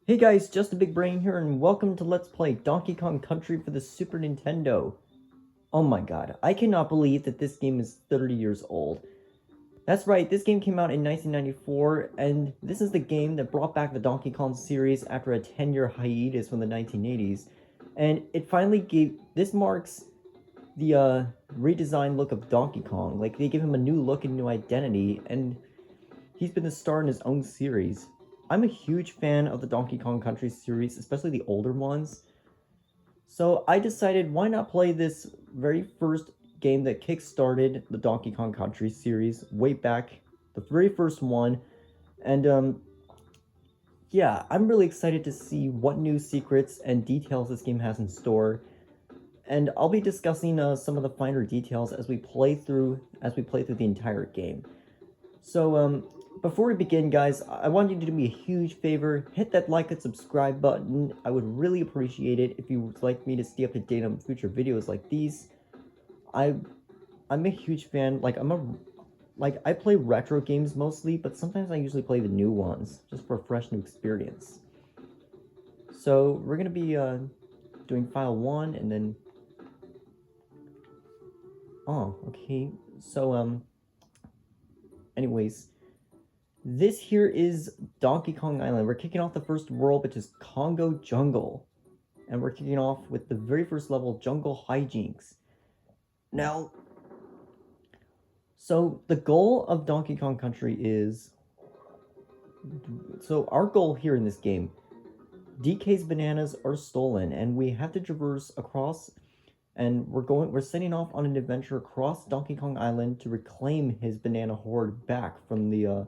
Hey guys, JustinBigBrain here, and welcome to Let's Play Donkey Kong Country for the Super Nintendo. Oh my god, I cannot believe that this game is 30 years old. That's right, this game came out in 1994, and this is the game that brought back the Donkey Kong series after a 10-year hiatus from the 1980s. And it finally this marks the redesigned look of Donkey Kong. Like, they give him a new look and new identity, and he's been the star in his own series. I'm a huge fan of the Donkey Kong Country series, especially the older ones. So I decided, why not play this very first game that kickstarted the Donkey Kong Country series way back, the very first one. And yeah, I'm really excited to see what new secrets and details this game has in store. And I'll be discussing some of the finer details as we play through the entire game. So, before we begin, guys, I want you to do me a huge favor. Hit that like and subscribe button. I would really appreciate it if you would like me to stay up to date on future videos like these. I'm a huge fan. I play retro games mostly, but sometimes I usually play the new ones just for a fresh new experience. So we're gonna be doing file 1, and then okay. So anyways. This here is Donkey Kong Island. We're kicking off the first world, which is Congo Jungle. And we're kicking off with the very first level, Jungle Hijinks. Now, so the goal of Donkey Kong Country is... So our goal here in this game, DK's bananas are stolen, and we have to traverse across, and we're setting off on an adventure across Donkey Kong Island to reclaim his banana hoard back from the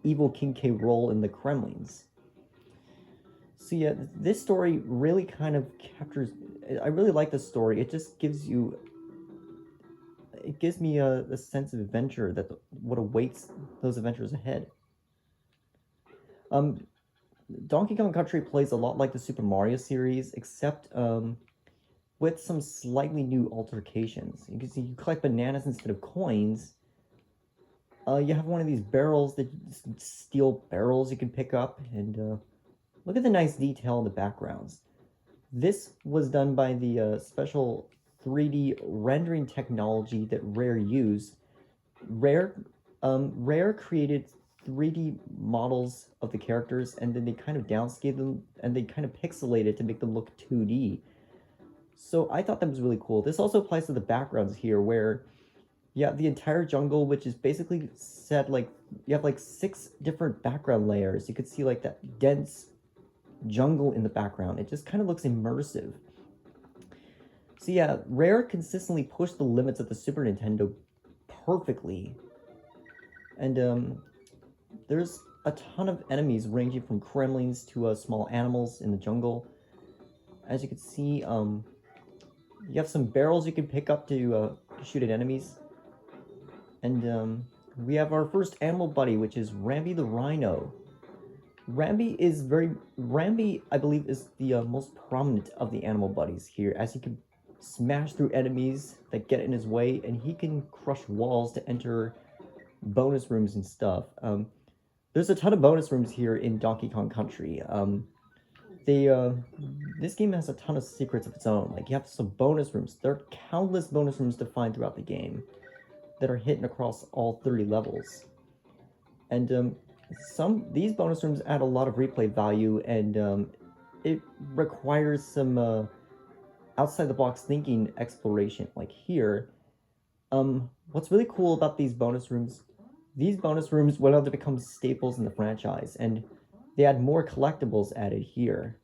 evil King K. Rool in the Kremlins. So yeah, this story really kind of captures... I really like this story. It just gives you... It gives me a sense of adventure, that what awaits those adventures ahead. Donkey Kong Country plays a lot like the Super Mario series, except with some slightly new altercations. You can see you collect bananas instead of coins. You have one of these barrels, that steel barrels you can pick up, and look at the nice detail in the backgrounds. This was done by the special 3D rendering technology that Rare used. Rare created 3D models of the characters, and then they kind of downscaled them, and they kind of pixelated to make them look 2D. So I thought that was really cool. This also applies to the backgrounds here, where you have the entire jungle, which is basically set like, you have like 6 different background layers. You could see like that dense jungle in the background. It just kind of looks immersive. So yeah, Rare consistently pushed the limits of the Super Nintendo perfectly. And there's a ton of enemies ranging from Kremlins to small animals in the jungle. As you can see, you have some barrels you can pick up to shoot at enemies. And we have our first animal buddy, which is Rambi the Rhino. Rambi, I believe, is the most prominent of the animal buddies here, as he can smash through enemies that get in his way, and he can crush walls to enter bonus rooms and stuff. There's a ton of bonus rooms here in Donkey Kong Country. This game has a ton of secrets of its own. Like, you have some bonus rooms. There are countless bonus rooms to find throughout the game that are hidden across all 30 levels. And these bonus rooms add a lot of replay value, and it requires some outside the box thinking exploration. Like here, what's really cool about these bonus rooms went on to become staples in the franchise, and they had more collectibles added here.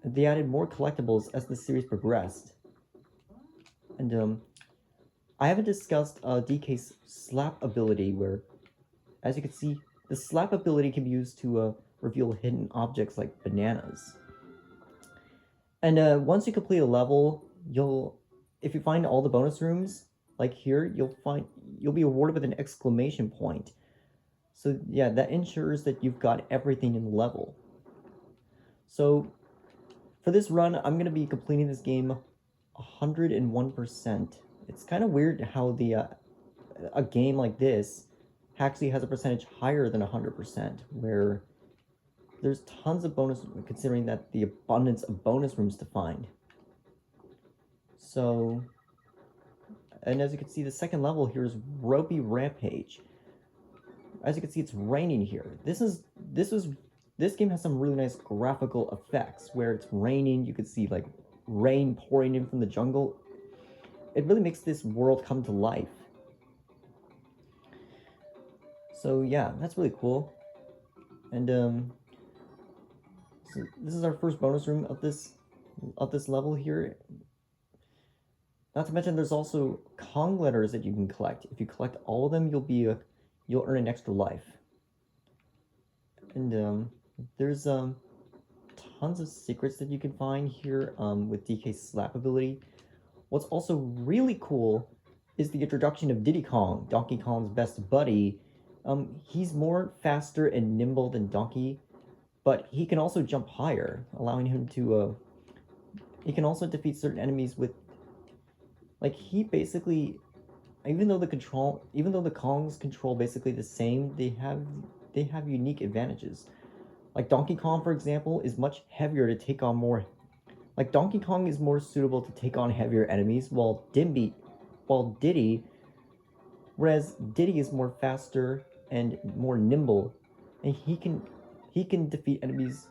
They added more collectibles as the series progressed. And I haven't discussed DK's slap ability, where, as you can see, the slap ability can be used to reveal hidden objects like bananas. And once you complete a level, if you find all the bonus rooms, like here, you'll be awarded with an exclamation point. So yeah, that ensures that you've got everything in the level. So for this run, I'm going to be completing this game 101%. It's kind of weird how a game like this actually has a percentage higher than 100%, where there's tons of bonus, considering that the abundance of bonus rooms to find. So, and as you can see, the second level here is Ropey Rampage. As you can see, it's raining here. This game has some really nice graphical effects where it's raining. You can see like rain pouring in from the jungle. It really makes this world come to life. So yeah, that's really cool. And so this is our first bonus room of this level here. Not to mention, there's also Kong letters that you can collect. If you collect all of them, you'll earn an extra life. And there's tons of secrets that you can find here with DK's slap ability. What's also really cool is the introduction of Diddy Kong, Donkey Kong's best buddy. He's more faster and nimble than Donkey, but he can also jump higher, allowing him to, he can also defeat certain enemies with, like, he basically, even though the Kongs control basically the same, they have unique advantages. Like Donkey Kong, for example, is much heavier to take on more, like Donkey Kong is more suitable to take on heavier enemies, while Diddy, whereas Diddy is more faster and more nimble, and he can defeat enemies.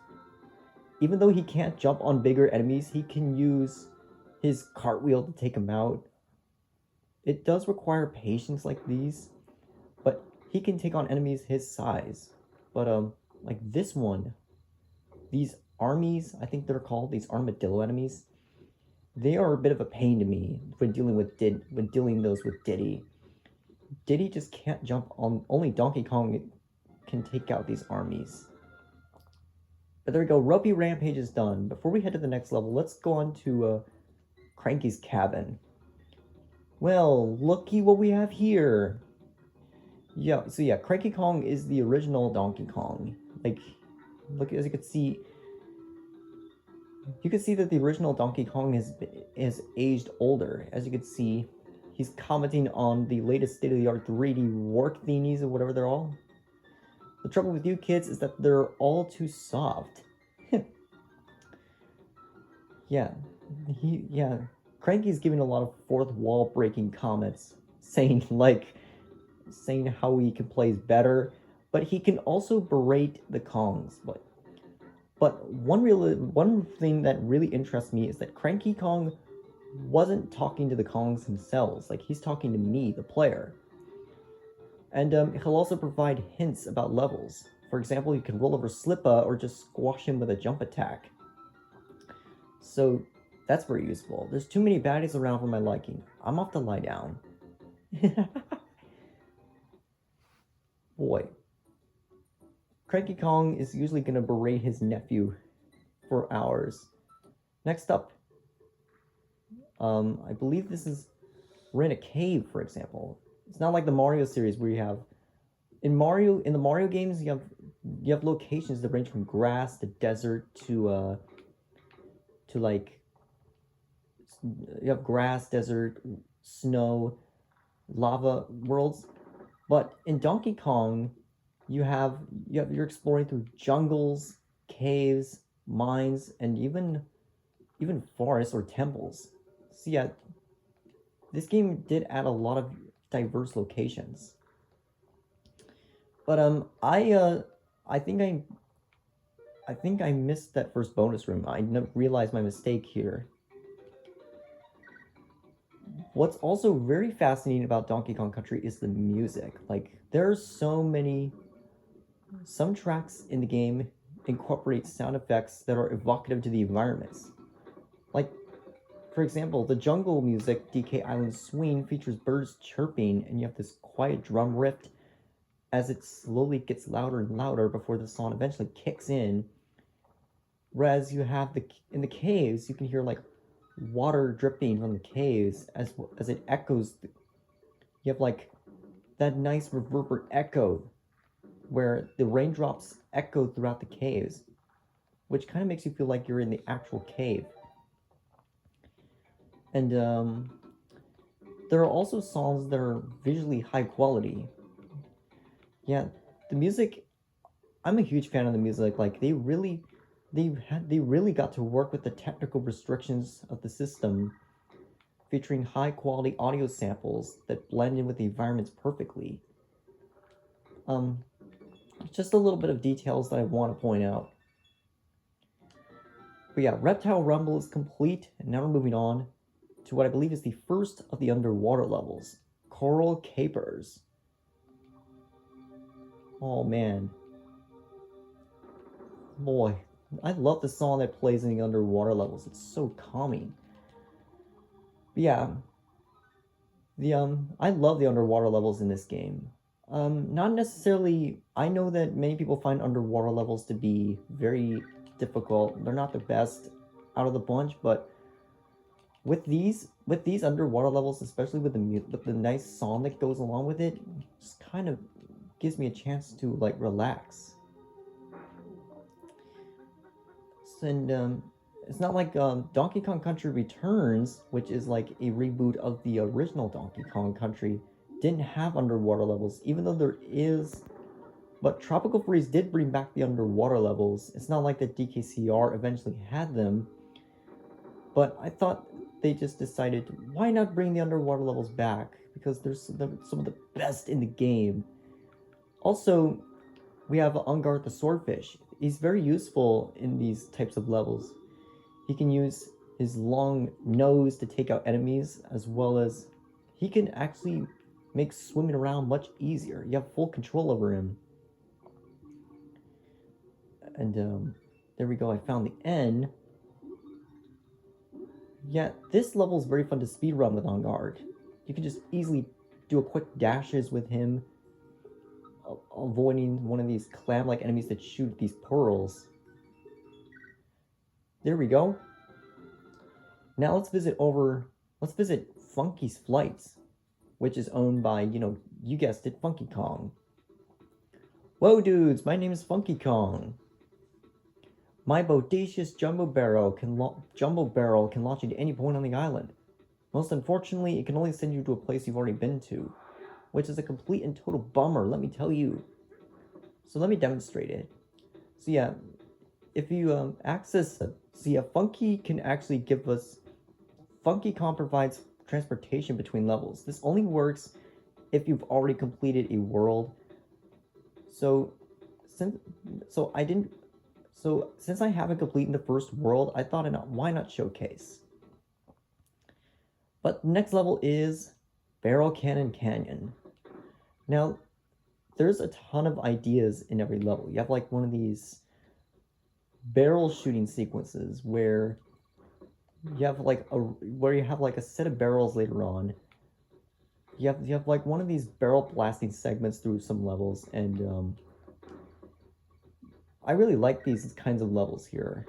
Even though he can't jump on bigger enemies, he can use his cartwheel to take them out. It does require patience like these, but he can take on enemies his size. But like this one, these armies, I think they're called, these armadillo enemies, they are a bit of a pain to me when dealing those with Diddy. Diddy just can't jump on, only Donkey Kong can take out these armies. But there we go, Ropey Rampage is done. Before we head to the next level, let's go on to Cranky's cabin. Well, looky what we have here. Yeah, so yeah, Cranky Kong is the original Donkey Kong. Like, look, as you can see that the original Donkey Kong has aged older. As you can see, he's commenting on the latest state-of-the-art 3D work thingies or whatever they're all. The trouble with you kids is that they're all too soft. Yeah, Cranky's giving a lot of fourth wall breaking comments, saying how he can play better, but he can also berate the Kongs. But one thing that really interests me is that Cranky Kong wasn't talking to the Kongs themselves. Like, he's talking to me, the player. And he'll also provide hints about levels. For example, you can roll over Slippa or just squash him with a jump attack. So that's very useful. There's too many baddies around for my liking. I'm off to lie down. Boy. Cranky Kong is usually going to berate his nephew for hours. Next up, I believe we're in a cave, for example. It's not like the Mario series where you have, in the Mario games, you have locations that range from grass to desert to like, you have grass, desert, snow, lava worlds. But in Donkey Kong, you're exploring through jungles, caves, mines, and even forests or temples. So yeah, this game did add a lot of diverse locations. But I think I missed that first bonus room. I realized my mistake here. What's also very fascinating about Donkey Kong Country is the music. Like, there's some tracks in the game incorporate sound effects that are evocative to the environments. Like, for example, the jungle music, DK Island Swing, features birds chirping, and you have this quiet drum riff as it slowly gets louder and louder before the song eventually kicks in. Whereas you have in the caves, you can hear like water dripping from the caves as it echoes. You have like that nice reverberant echo where the raindrops echo throughout the caves, which kind of makes you feel like you're in the actual cave. And there are also songs that are visually high quality. Yeah, the music I'm a huge fan of the music. Like they really got to work with the technical restrictions of the system, featuring high quality audio samples that blend in with the environments perfectly. Um, just a little bit of details that I want to point out. But yeah, Reptile Rumble is complete, and now we're moving on to what I believe is the first of the underwater levels, Coral Capers. Oh man. Boy, I love the song that plays in the underwater levels. It's so calming. But yeah, I love the underwater levels in this game. Not necessarily. I know that many people find underwater levels to be very difficult. They're not the best out of the bunch, but with these underwater levels, especially with the nice song that goes along with it, just kind of gives me a chance to like relax. And it's not like Donkey Kong Country Returns, which is like a reboot of the original Donkey Kong Country, didn't have underwater levels, even though there is. But Tropical Freeze did bring back the underwater levels. It's not like the DKCR eventually had them, but I thought they just decided, why not bring the underwater levels back? Because there's some of the best in the game. Also, we have Unguard the Swordfish. He's very useful in these types of levels. He can use his long nose to take out enemies, as well as he can actually make swimming around much easier. You have full control over him. And there we go, I found the N. Yeah, this level is very fun to speedrun with On Guard. You can just easily do a quick dashes with him, avoiding one of these clam-like enemies that shoot these pearls. There we go. Now let's visit Funky's Flights, which is owned by, you guessed it, Funky Kong. Whoa dudes, my name is Funky Kong. My bodacious jumbo barrel can launch you to any point on the island. Most unfortunately, it can only send you to a place you've already been to, which is a complete and total bummer, let me tell you. So let me demonstrate it. So yeah, if you access it, so yeah, Funky Kong provides transportation between levels. This only works if you've already completed a world. So since I haven't completed the first world, I thought, why not showcase? But next level is Barrel Cannon Canyon. Now, there's a ton of ideas in every level. You have like one of these barrel shooting sequences where you have like a set of barrels later on. You have like one of these barrel blasting segments through some levels, and I really like these kinds of levels here.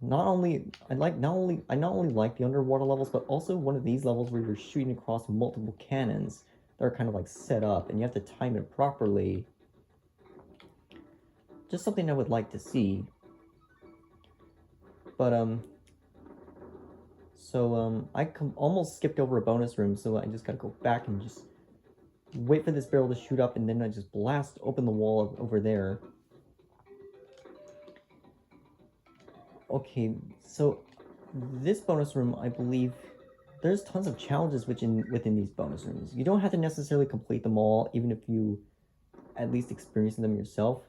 I not only like the underwater levels, but also one of these levels where you're shooting across multiple cannons that are kind of like set up, and you have to time it properly. Just something I would like to see. But I almost skipped over a bonus room, so I just gotta go back and just wait for this barrel to shoot up, and then I just blast open the wall over there. Okay, so this bonus room, I believe, there's tons of challenges within these bonus rooms. You don't have to necessarily complete them all, even if you at least experience them yourself.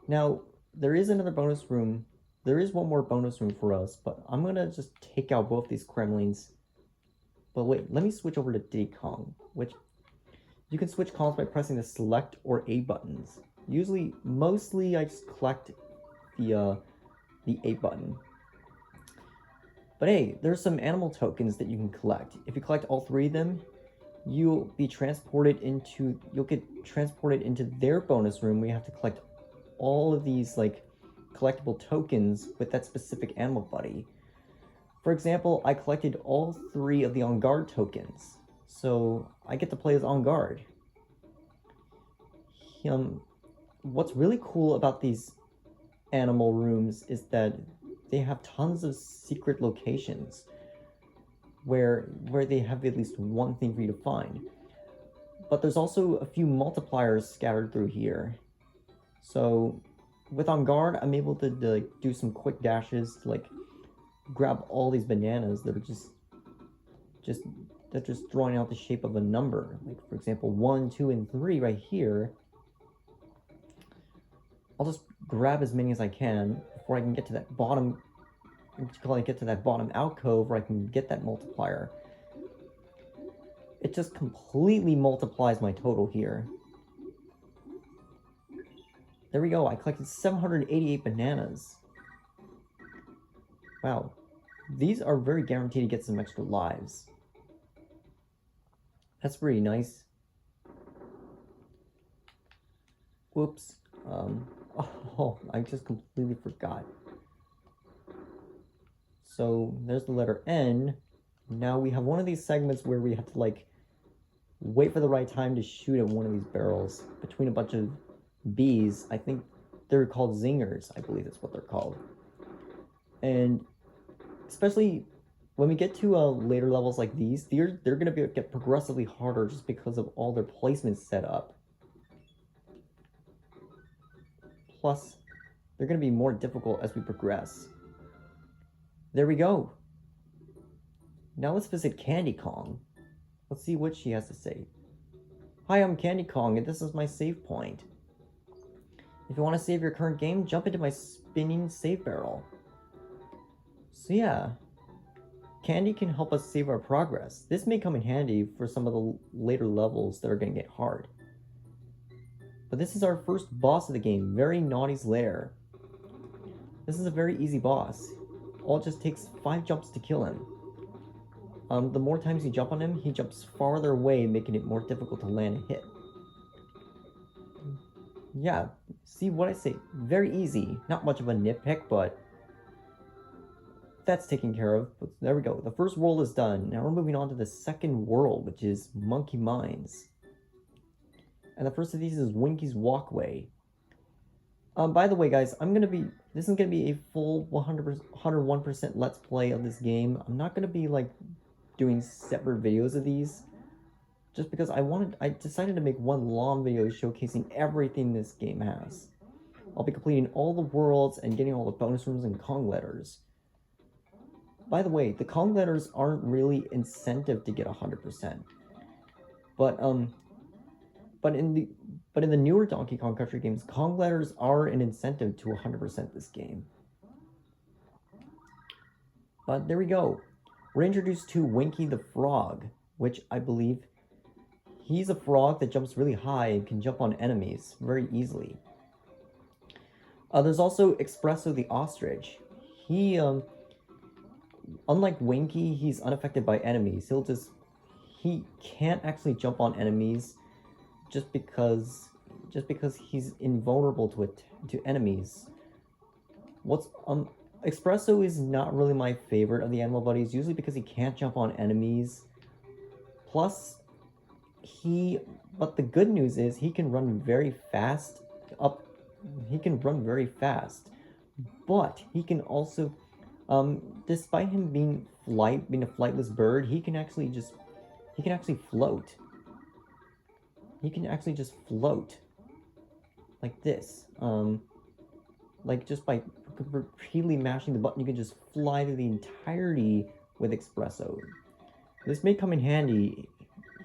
Now, there is another bonus room. There is one more bonus room for us, but I'm gonna just take out both these Kremlings. But wait, let me switch over to Diddy Kong, which you can switch Kongs by pressing the select or A buttons. Mostly I just collect the A button. But hey, there's some animal tokens that you can collect. If you collect all 3 of them, you'll get transported into their bonus room where you have to collect all of these like collectible tokens with that specific animal buddy. For example, I collected all 3 of the On Guard tokens, so I get to play as On Guard. What's really cool about these animal rooms is that they have tons of secret locations where they have at least one thing for you to find. But there's also a few multipliers scattered through here. So with On Guard, I'm able to like, do some quick dashes to like grab all these bananas that are just drawing out the shape of a number. Like for example, 1, 2, and 3 right here. I'll just grab as many as I can before I can get to that bottom, alcove where I can get that multiplier. It just completely multiplies my total here. There we go, I collected 788 bananas. Wow, these are very guaranteed to get some extra lives. That's pretty nice. Whoops. Oh, I just completely forgot. So there's the letter N. Now we have one of these segments where we have to like wait for the right time to shoot at one of these barrels between a bunch of bees. I think they're called zingers. I believe that's what they're called. And especially when we get to later levels like these, they're going to get progressively harder just because of all their placements set up. Plus, they're going to be more difficult as we progress. There we go. Now let's visit Candy Kong. Let's see what she has to say. Hi, I'm Candy Kong, and this is my save point. If you want to save your current game, jump into my spinning save barrel. So yeah, Candy can help us save our progress. This may come in handy for some of the later levels that are going to get hard. But this is our first boss of the game, Very Naughty's Lair. This is a very easy boss. All it just takes 5 jumps to kill him. The more times you jump on him, he jumps farther away, making it more difficult to land a hit. Yeah, see what I say? Very easy. Not much of a nitpick, but that's taken care of. But there we go. The first world is done. Now we're moving on to the second world, which is Monkey Mines. And the first of these is Winky's Walkway. By the way, guys, this is gonna be a full 101% Let's Play of this game. I'm not gonna be like doing separate videos of these, just because I decided to make one long video showcasing everything this game has. I'll be completing all the worlds and getting all the bonus rooms and Kong letters. By the way, the Kong letters aren't really incentive to get 100%, but in the newer Donkey Kong Country games, Kong letters are an incentive to 100% this game. But there we go. We're introduced to Winky the Frog, which I believe he's a frog that jumps really high and can jump on enemies very easily. There's also Espresso the Ostrich. He, unlike Winky, he's unaffected by enemies. He can't actually jump on enemies just because he's invulnerable to enemies. Espresso is not really my favorite of the animal buddies, usually because he can't jump on enemies. Plus, but the good news is he can run very fast but he can also, despite him being a flightless bird, he can actually float. He can actually just float like this. Like just by repeatedly mashing the button, you can just fly through the entirety with Espresso. This may come in handy.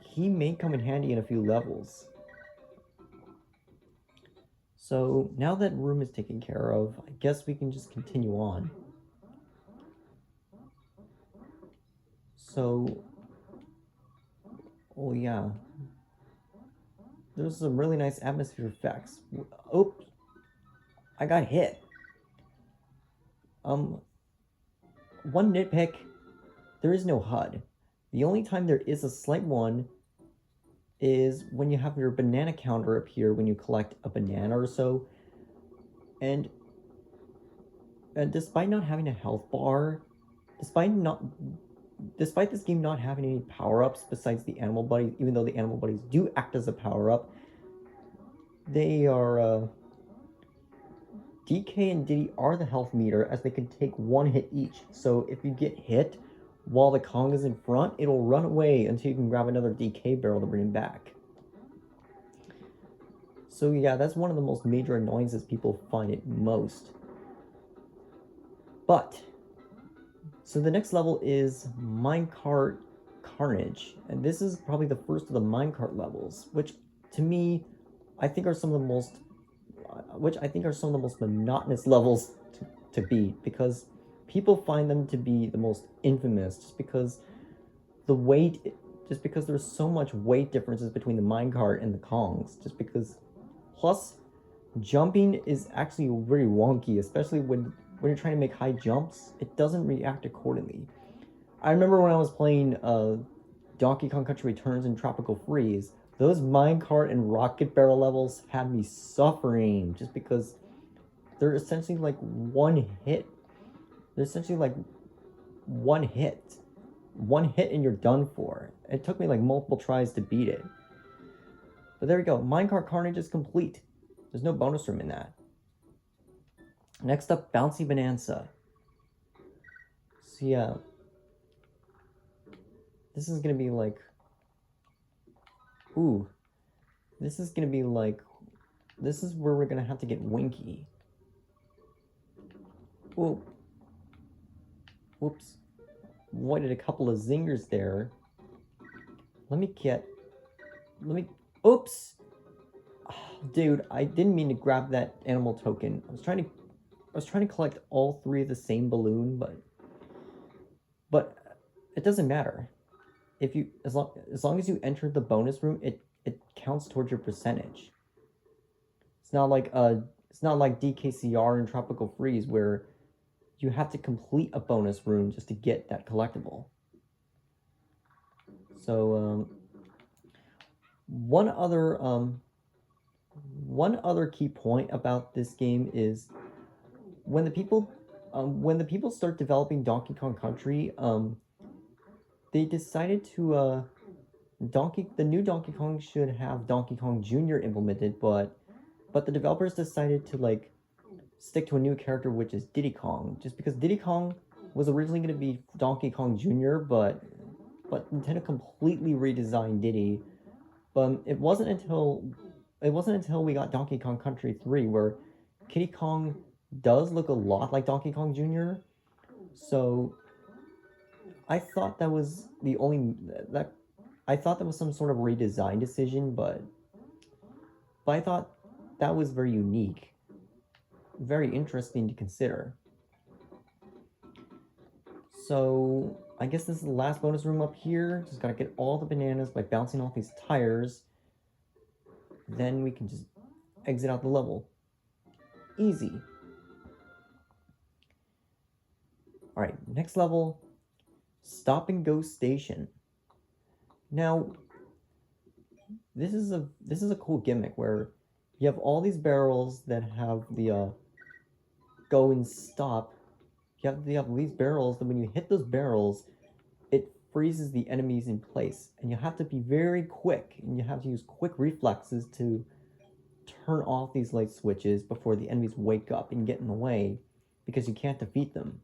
He may come in handy in a few levels. So now that room is taken care of, I guess we can just continue on. So, oh yeah. There's some really nice atmosphere effects. Oops. I got hit. One nitpick, there is no HUD. The only time there is a slight one is when you have your banana counter appear when you collect a banana or so. And despite not having a health bar, despite this game not having any power-ups besides the animal buddies, even though the animal buddies do act as a power-up, they are, DK and Diddy are the health meter, as they can take one hit each. So if you get hit while the Kong is in front, it'll run away until you can grab another DK barrel to bring him back. So yeah, that's one of the most major annoyances people find it most. But, so the next level is Minecart Carnage. And this is probably the first of the minecart levels, which to me, I think are some of the most monotonous levels to beat, because people find them to be the most infamous just because there's so much weight differences between the minecart and the Kongs, just because. Plus, jumping is actually very wonky, especially when you're trying to make high jumps. It doesn't react accordingly. I remember when I was playing Donkey Kong Country Returns and Tropical Freeze, those minecart and rocket barrel levels had me suffering just because they're essentially like one hit. They're essentially like one hit. One hit and you're done for. It took me like multiple tries to beat it. But there we go. Minecart Carnage is complete. There's no bonus room in that. Next up, Bouncy Bonanza. So yeah. This is gonna be like... Ooh. This is gonna be like... This is where we're gonna have to get winky. Whoa. Whoops. Avoided a couple of zingers there. Oops! Oh, dude, I didn't mean to grab that animal token. I was trying to collect all three of the same balloon, but it doesn't matter. If you as long as you enter the bonus room, it counts towards your percentage. It's not like DKCR and Tropical Freeze where you have to complete a bonus room just to get that collectible. So one other key point about this game is when the people start developing Donkey Kong Country, they decided to the new Donkey Kong should have Donkey Kong Jr. implemented, but the developers decided to like stick to a new character, which is Diddy Kong, just because Diddy Kong was originally going to be Donkey Kong Jr., but Nintendo completely redesigned Diddy. But it wasn't until we got Donkey Kong Country 3 where Kiddy Kong does look a lot like Donkey Kong Jr. So I thought that was some sort of redesign decision, but I thought that was very unique, very interesting to consider. So I guess this is the last bonus room up here. Just gotta get all the bananas by bouncing off these tires. Then we can just exit out the level. Easy. Alright, next level, Stop and Go Station. Now, this is a cool gimmick where you have all these barrels that have the go and stop. You have these barrels, and when you hit those barrels, it freezes the enemies in place, and you have to be very quick, and you have to use quick reflexes to turn off these light switches before the enemies wake up and get in the way, because you can't defeat them.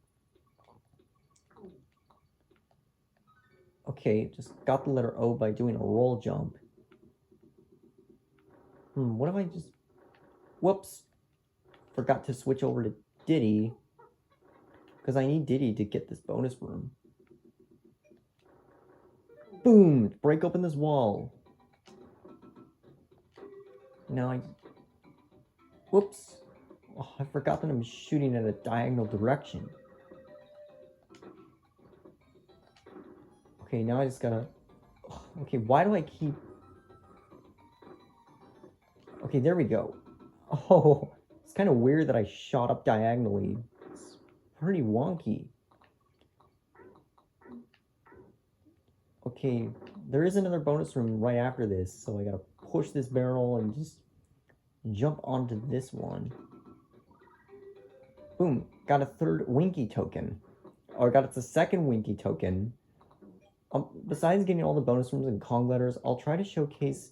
Okay, just got the letter O by doing a roll jump. What if I just... Whoops! Forgot to switch over to Diddy, because I need Diddy to get this bonus room. Boom! Break open this wall. Now I... Whoops! Oh, I forgot that I'm shooting at a diagonal direction. Okay, now I just gotta... Okay, why do I keep... Okay, there we go. Oh, it's kind of weird that I shot up diagonally. It's pretty wonky. Okay, there is another bonus room right after this, so I gotta push this barrel and just jump onto this one. Boom, got a third Winky token. Or got the second Winky token. Besides getting all the bonus rooms and Kong letters, I'll try to showcase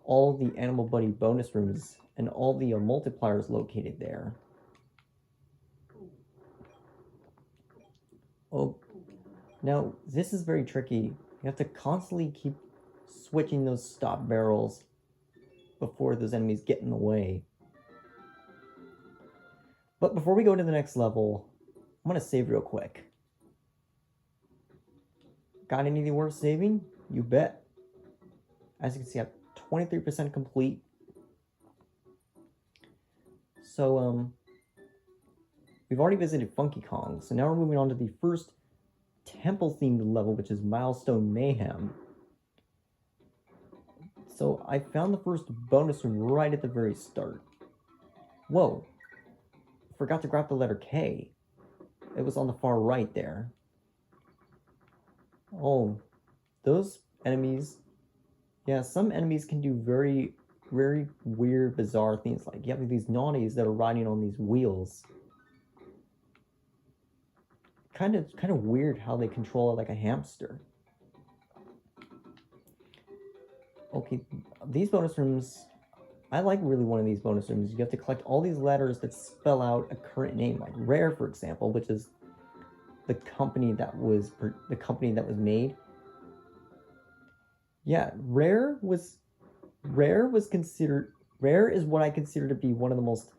all the Animal Buddy bonus rooms and all the multipliers located there. Oh, now this is very tricky. You have to constantly keep switching those stop barrels before those enemies get in the way. But before we go to the next level, I'm going to save real quick. Got anything worth saving? You bet. As you can see, I'm 23% complete. So, we've already visited Funky Kong, so now we're moving on to the first temple-themed level, which is Milestone Mayhem. So, I found the first bonus room right at the very start. Whoa. Forgot to grab the letter K. It was on the far right there. Oh, those enemies... Yeah, some enemies can do very, very weird, bizarre things. Like, you have these naughties that are riding on these wheels. Kind of weird how they control it like a hamster. Okay, these bonus rooms... I like really one of these bonus rooms. You have to collect all these letters that spell out a current name, like Rare, for example, which is the company that was made. Yeah, Rare is what I consider to be one of the most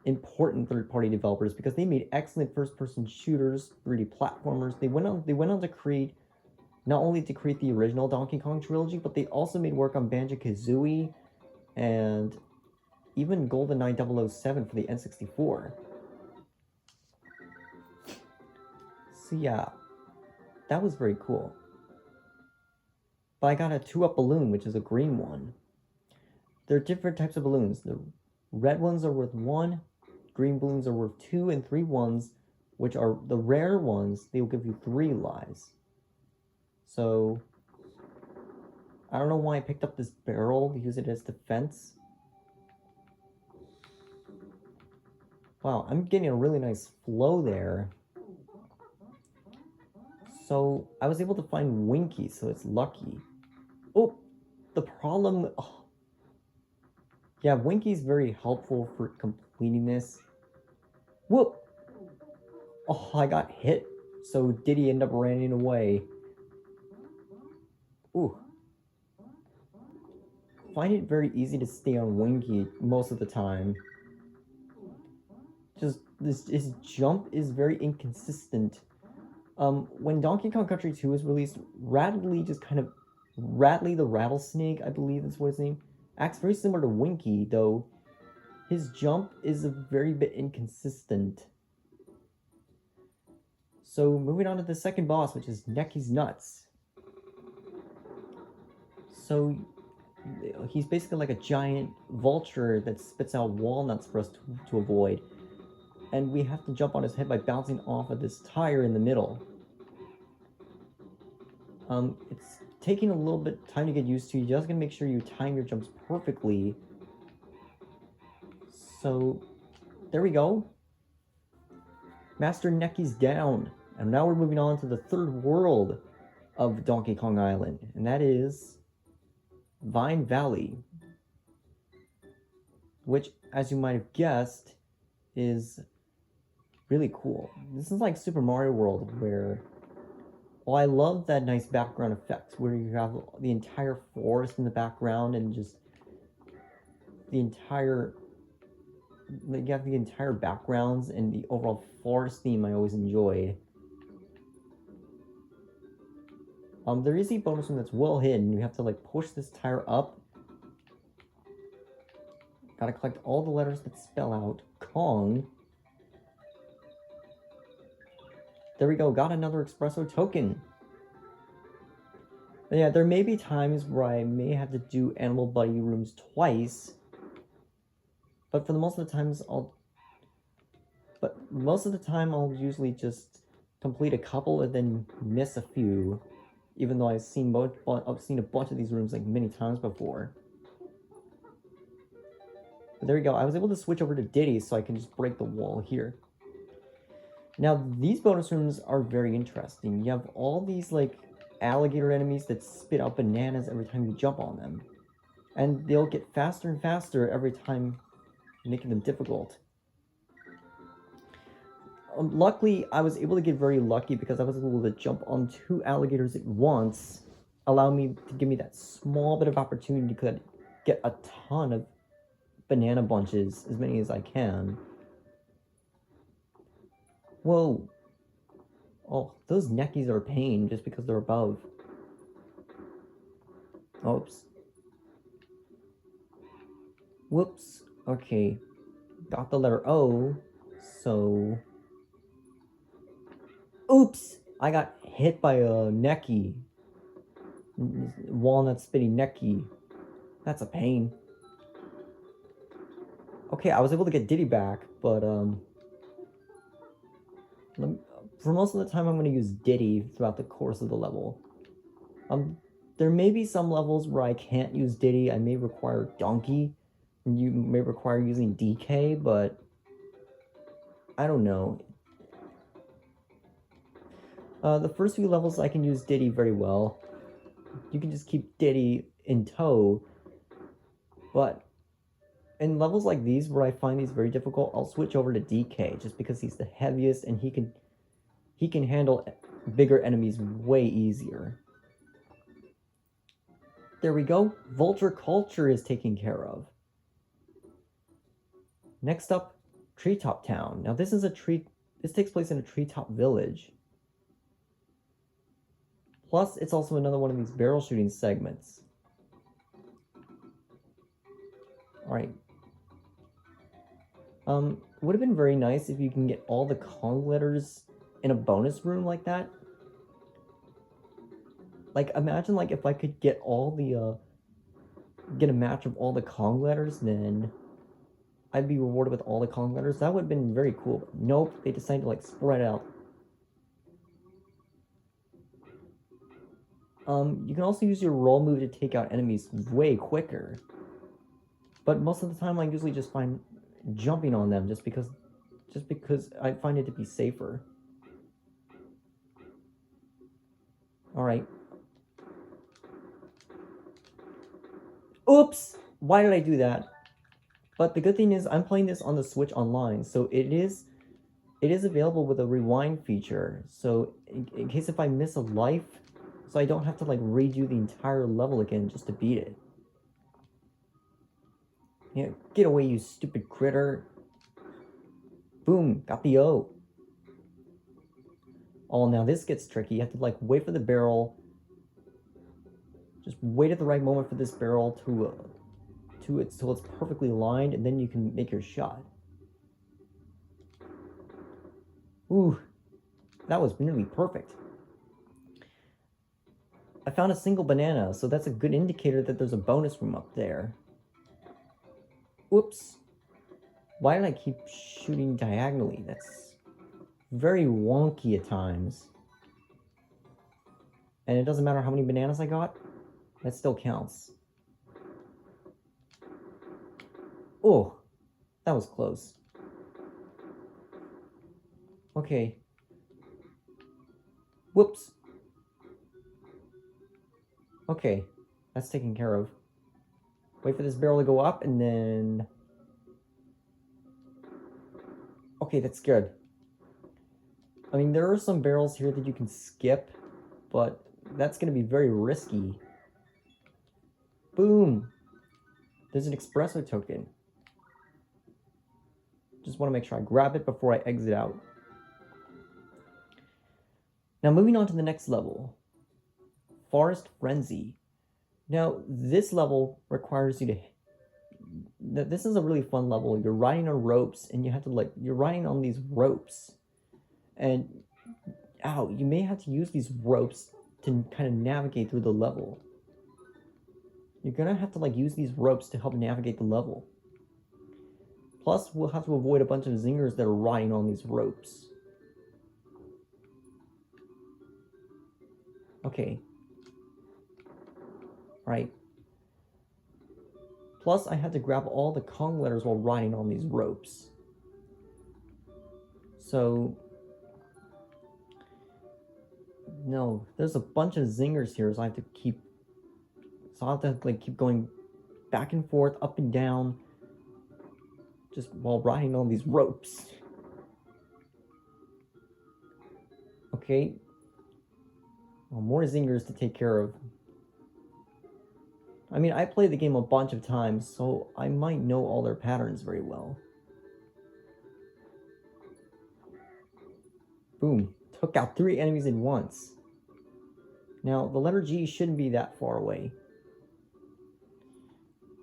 important third-party developers, because they made excellent first-person shooters, 3D platformers. They went on to create, not only to create the original Donkey Kong trilogy, but they also made work on Banjo-Kazooie and even GoldenEye 007 for the N64. So yeah, that was very cool. But I got a 2-up balloon, which is a green one. There are different types of balloons. The red ones are worth 1, green balloons are worth 2, and 3 ones, which are the rare ones, they will give you 3 lives. So, I don't know why I picked up this barrel to use it as defense. Wow, I'm getting a really nice flow there. So, I was able to find Winky, so it's lucky. Oh, the problem... Oh. Yeah, Winky's very helpful for completing this. Whoop! Oh, I got hit, so Diddy ended up running away. Ooh. Find it very easy to stay on Winky most of the time. Just, his jump is very inconsistent. When Donkey Kong Country 2 was released, Rattly the Rattlesnake, I believe that's what his name, acts very similar to Winky, though his jump is a very bit inconsistent. So, moving on to the second boss, which is Necky's Nuts. So, he's basically like a giant vulture that spits out walnuts for us to avoid. And we have to jump on his head by bouncing off of this tire in the middle. It's taking a little bit of time to get used to. You just gotta make sure you time your jumps perfectly. So, there we go. Master Necky's down. And now we're moving on to the third world of Donkey Kong Island. And that is Vine Valley. Which, as you might have guessed, is really cool. This is like Super Mario World, where... Well, I love that nice background effect, where you have the entire forest in the background, and just... the entire... you have the entire backgrounds, and the overall forest theme I always enjoyed. There is a bonus room that's well hidden. You have to, like, push this tire up. Gotta collect all the letters that spell out Kong. There we go, got another espresso token. But yeah, there may be times where I may have to do Animal Buddy rooms twice. But for the most of the times, I'll usually just complete a couple and then miss a few. Even though I've seen a bunch of these rooms like many times before. But there we go, I was able to switch over to Diddy so I can just break the wall here. Now, these bonus rooms are very interesting. You have all these, like, alligator enemies that spit out bananas every time you jump on them. And they'll get faster and faster every time, making them difficult. Luckily, I was able to get very lucky because I was able to jump on 2 alligators at once, allowing me to give me that small bit of opportunity to get a ton of banana bunches, as many as I can. Whoa. Oh, those neckies are a pain just because they're above. Oops. Whoops. Okay. Got the letter O, so... Oops! I got hit by a necky. Walnut spitty necky. That's a pain. Okay, I was able to get Diddy back, but, for most of the time I'm going to use Diddy throughout the course of the level. There may be some levels where I can't use Diddy. I may require Donkey, and you may require using DK, but I don't know. The first few levels I can use Diddy very well. You can just keep Diddy in tow, but in levels like these where I find these very difficult, I'll switch over to DK just because he's the heaviest and he can handle bigger enemies way easier. There we go. Vulture Culture is taken care of. Next up, Treetop Town. Now this takes place in a treetop village. Plus, it's also another one of these barrel shooting segments. Alright. Would have been very nice if you can get all the Kong letters in a bonus room like that. Like, imagine, like, if I could get all the, get a match of all the Kong letters, then I'd be rewarded with all the Kong letters. That would have been very cool. But nope, they decided to, like, spread out. You can also use your roll move to take out enemies way quicker. But most of the time I usually just find jumping on them just because I find it to be safer. Alright. Oops! Why did I do that? But the good thing is I'm playing this on the Switch Online, so it is available with a rewind feature. So in case if I miss a life, so I don't have to like redo the entire level again just to beat it. Yeah, get away, you stupid critter. Boom, got the O. Oh, now this gets tricky. You have to like wait for the barrel. Just wait at the right moment for this barrel till it's perfectly aligned, and then you can make your shot. Ooh, that was nearly perfect. I found a single banana, so that's a good indicator that there's a bonus room up there. Whoops. Why did I keep shooting diagonally? That's very wonky at times. And it doesn't matter how many bananas I got, that still counts. Oh, that was close. Okay. Whoops. Okay, that's taken care of. Wait for this barrel to go up, and then... Okay, that's good. I mean, there are some barrels here that you can skip, but that's going to be very risky. Boom! There's an espresso token. Just want to make sure I grab it before I exit out. Now, moving on to the next level. Forest Frenzy. Now, this level requires you to... This is a really fun level. You're riding on ropes, and you have to, like... You're riding on these ropes. And... Ow, you may have to use these ropes to kind of navigate through the level. You're gonna have to, like, use these ropes to help navigate the level. Plus, we'll have to avoid a bunch of zingers that are riding on these ropes. Okay. Right. Plus, I had to grab all the Kong letters while riding on these ropes. So... No, there's a bunch of zingers here, so I have to keep... So I'll have to, like, keep going back and forth, up and down, just while riding on these ropes. Okay. Well, more zingers to take care of. I mean, I played the game a bunch of times, so I might know all their patterns very well. Boom. Took out 3 enemies at once. Now, the letter G shouldn't be that far away.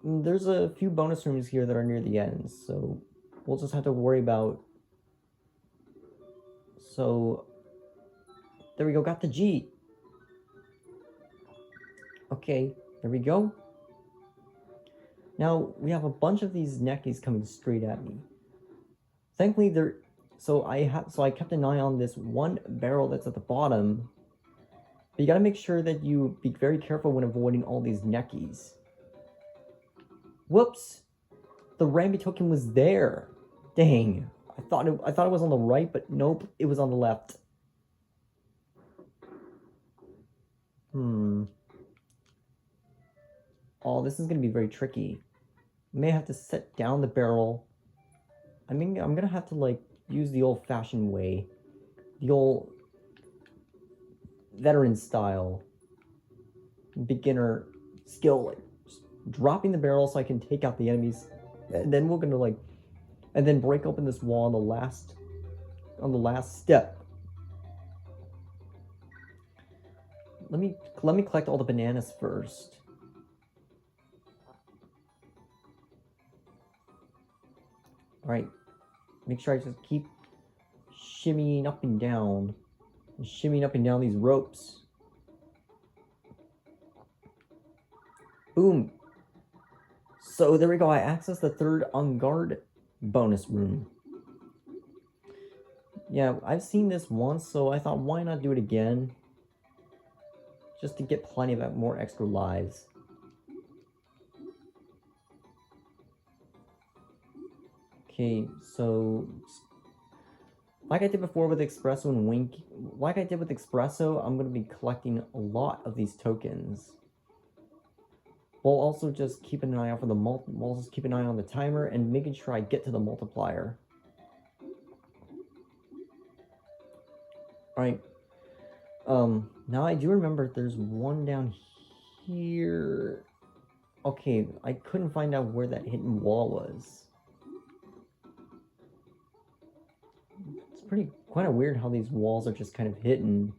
There's a few bonus rooms here that are near the end, so we'll just have to worry about... So, there we go, got the G. Okay, there we go. Now, we have a bunch of these neckies coming straight at me. Thankfully, they're... So I kept an eye on this one barrel that's at the bottom. But you gotta make sure that you be very careful when avoiding all these neckies. Whoops! The Rambi token was there. Dang. I thought it was on the right, but nope, it was on the left. Oh, this is gonna be very tricky. I may have to set down the barrel. I mean, I'm gonna have to, like, use the old-fashioned way. The old veteran style. Beginner skill, like, just dropping the barrel so I can take out the enemies. And then we're gonna, like... And then break open this wall on the last step. Let me collect all the bananas first. Alright. Make sure I just keep shimmying up and down. And shimmying up and down these ropes. Boom. So there we go. I accessed the 3rd on guard bonus room. Yeah, I've seen this once, so I thought, why not do it again? Just to get plenty of more extra lives. Okay, so like I did before with Espresso and Wink, like I did with Espresso, I'm going to be collecting a lot of these tokens. We'll also just keep an eye out for the we'll just keep an eye on the timer and making sure I get to the multiplier. Alright. Now I do remember there's one down here. Okay, I couldn't find out where that hidden wall was. It's kind of weird how these walls are just kind of hidden.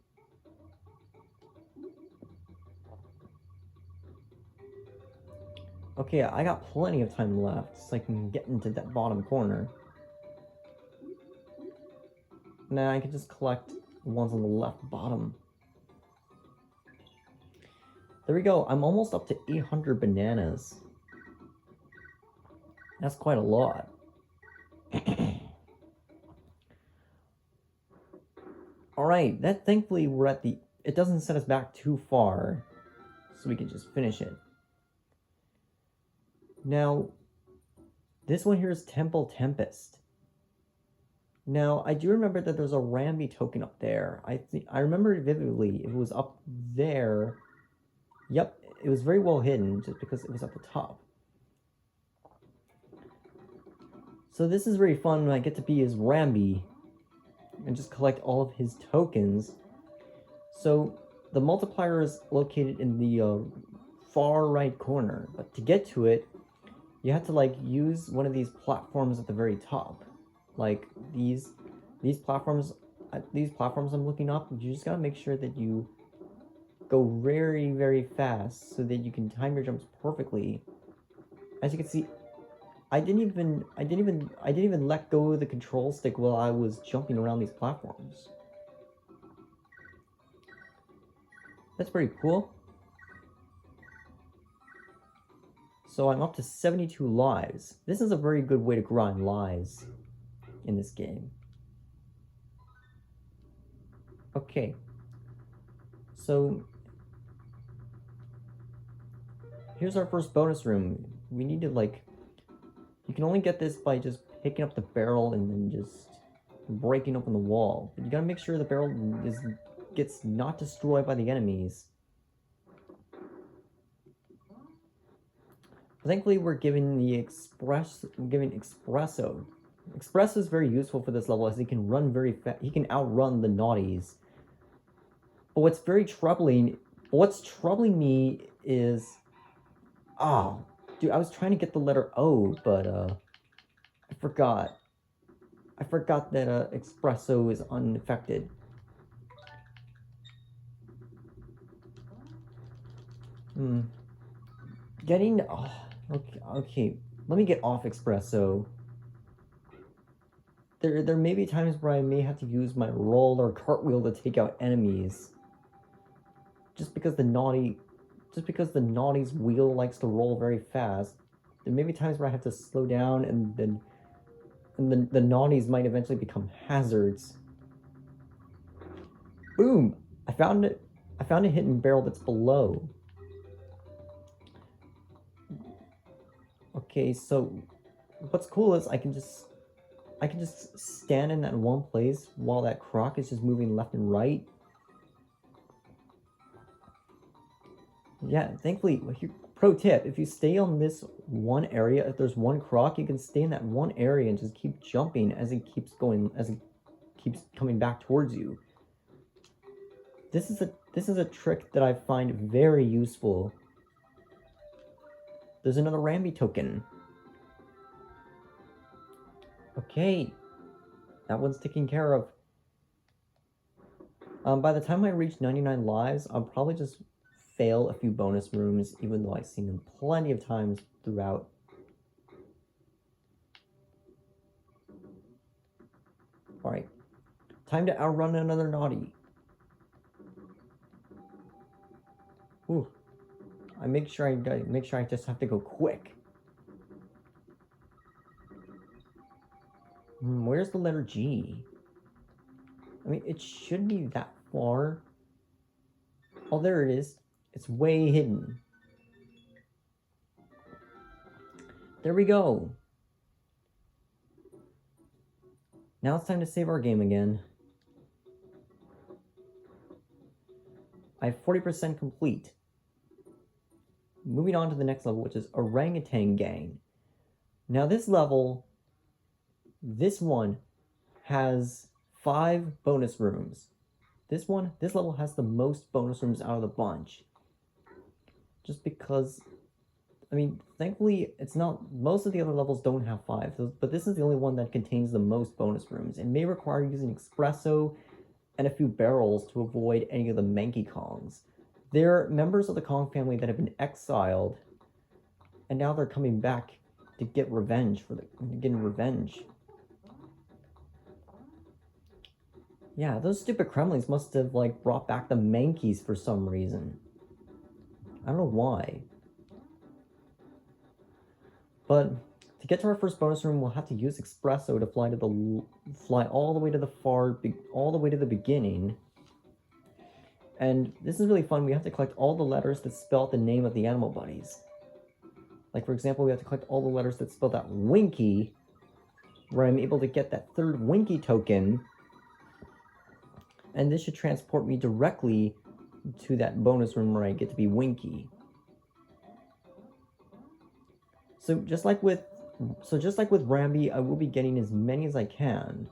Okay, I got plenty of time left, so I can get into that bottom corner. Now I can just collect the ones on the left bottom. There we go, I'm almost up to 800 bananas. That's quite a lot. Alright, thankfully we're at the... It doesn't set us back too far, so we can just finish it. Now, this one here is Temple Tempest. Now, I do remember that there's a Rambi token up there. I remember it vividly. It was up there. Yep, it was very well hidden just because it was at the top. So this is very fun when I get to be his Rambi and just collect all of his tokens. So the multiplier is located in the far right corner, but to get to it, you have to, like, use one of these platforms at the very top. Like, these platforms I'm looking up, you just gotta make sure that you go very, very fast so that you can time your jumps perfectly. As you can see, I didn't even let go of the control stick while I was jumping around these platforms. That's pretty cool. So I'm up to 72 lives. This is a very good way to grind lives in this game. Okay. So here's our first bonus room. We need to, like... You can only get this by just picking up the barrel and then just breaking open the wall. But you gotta make sure the barrel gets not destroyed by the enemies. Thankfully, we're given Espresso. Espresso is very useful for this level as he can run very fast. He can outrun the naughties. But what's troubling me is Oh, dude, I was trying to get the letter O, but, I forgot. I forgot that, espresso is unaffected. Getting... Oh, okay. Let me get off espresso. There may be times where I may have to use my roll or cartwheel to take out enemies. Just because the naughty's wheel likes to roll very fast. There may be times where I have to slow down, and then the naughties might eventually become hazards. Boom! I found it. I found a hidden barrel that's below. Okay, so what's cool is I can just stand in that one place while that croc is just moving left and right. Yeah, thankfully, pro tip, if you stay on this one area, if there's one croc, you can stay in that one area and just keep jumping as it keeps coming back towards you. This is a trick that I find very useful. There's another Rambi token. Okay, that one's taken care of. By the time I reach 99 lives, I'll probably just fail a few bonus rooms, even though I've seen them plenty of times throughout. Alright, time to outrun another naughty. Ooh, I make sure I just have to go quick. Where's the letter G? I mean, it shouldn't be that far. Oh, there it is. It's way hidden. There we go. Now it's time to save our game again. I have 40% complete. Moving on to the next level, which is Orangutan Gang. Now this level, this one has 5 bonus rooms. This level has the most bonus rooms out of the bunch. Just because, I mean, thankfully, it's not, most of the other levels don't have 5, but this is the only one that contains the most bonus rooms. It may require using espresso and a few barrels to avoid any of the Manky Kongs. They're members of the Kong family that have been exiled, and now they're coming back to get revenge Yeah, those stupid Kremlings must have, like, brought back the Mankeys for some reason. I don't know why. But to get to our first bonus room, we'll have to use espresso to fly all the way to the beginning. And this is really fun. We have to collect all the letters that spell out the name of the animal buddies. Like, for example, we have to collect all the letters that spell out Winky, where I'm able to get that 3rd Winky token. And this should transport me directly to that bonus room where I get to be Winky. So just like with Rambi, I will be getting as many as I can.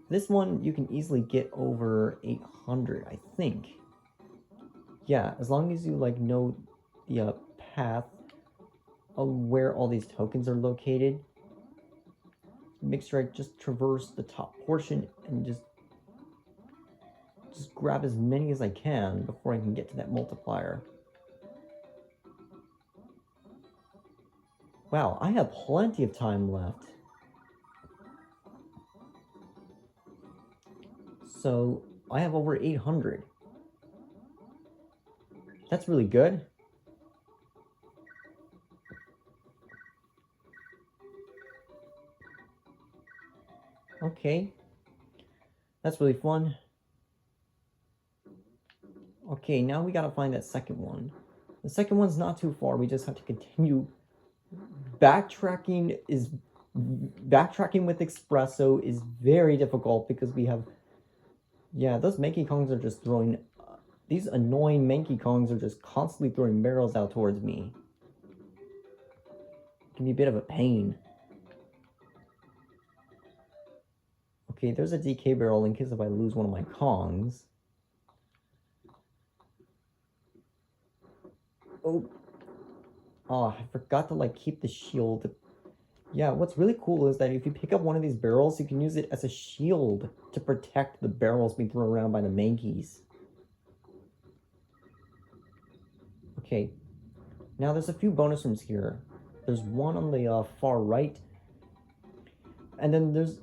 This one you can easily get over 800, I think. Yeah, as long as you like know the path of where all these tokens are located. Make sure I just traverse the top portion and just grab as many as I can before I can get to that multiplier. Wow, I have plenty of time left. So, I have over 800. That's really good. Okay. That's really fun. Okay, now we gotta find that second one. The second one's not too far, we just have to continue. Backtracking with espresso is very difficult because we have... Yeah, those Manky Kongs are just throwing... these annoying Manky Kongs are just constantly throwing barrels out towards me. It can be a bit of a pain. Okay, there's a DK barrel in case if I lose one of my Kongs. Oh. Oh, I forgot to, like, keep the shield. Yeah, what's really cool is that if you pick up one of these barrels, you can use it as a shield to protect the barrels being thrown around by the mankeys. Okay, now there's a few bonus rooms here. There's one on the far right, and then there's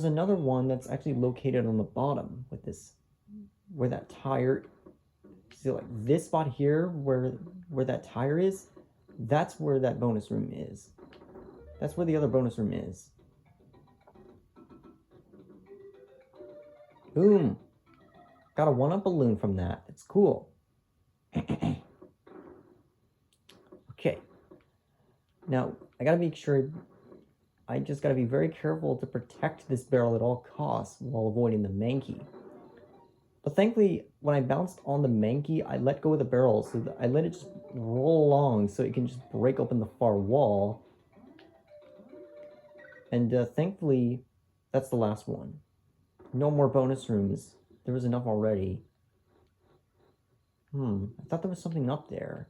another one that's actually located on the bottom with this, where that tire. See, like this spot here, where that tire is, that's where that bonus room is. That's where the other bonus room is. Boom! Got a 1-up balloon from that. It's cool. Okay. Now, I just gotta be very careful to protect this barrel at all costs while avoiding the mankey. But thankfully, when I bounced on the mankey, I let go of the barrel, so that I let it just roll along so it can just break open the far wall. And thankfully, that's the last one. No more bonus rooms. There was enough already. I thought there was something up there.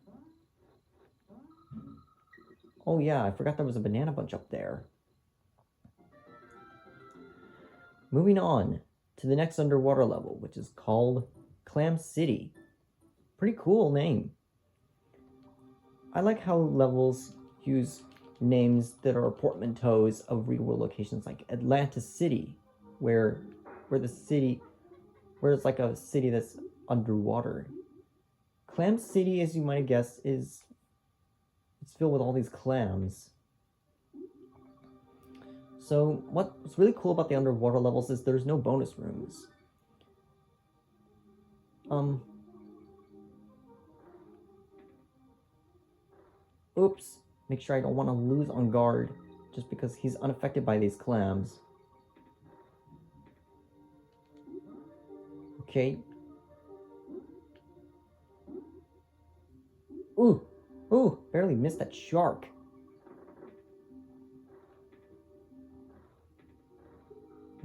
Oh yeah, I forgot there was a banana bunch up there. Moving on to the next underwater level, which is called Clam City. Pretty cool name. I like how levels use names that are portmanteaus of real-world locations, like Atlantis City, where it's like a city that's underwater. Clam City, as you might guess, it's filled with all these clams. So what's really cool about the underwater levels is there's no bonus rooms. Oops. Make sure I don't want to lose on guard just because he's unaffected by these clams. Okay. Ooh! Ooh! Barely missed that shark.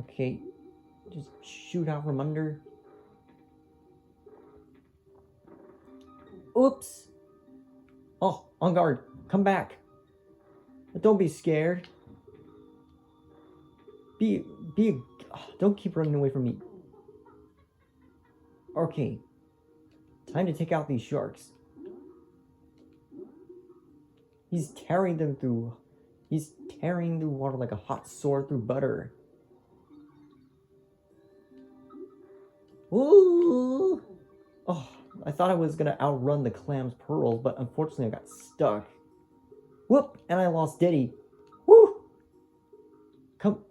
Okay. Just shoot out from under. Oops! Oh, on guard. Come back. Don't be scared. Don't keep running away from me. Okay. Time to take out these sharks. He's tearing through water like a hot sword through butter. Ooh! Oh, I thought I was gonna outrun the clam's pearls, but unfortunately I got stuck. Whoop! And I lost Diddy. Woo! Come,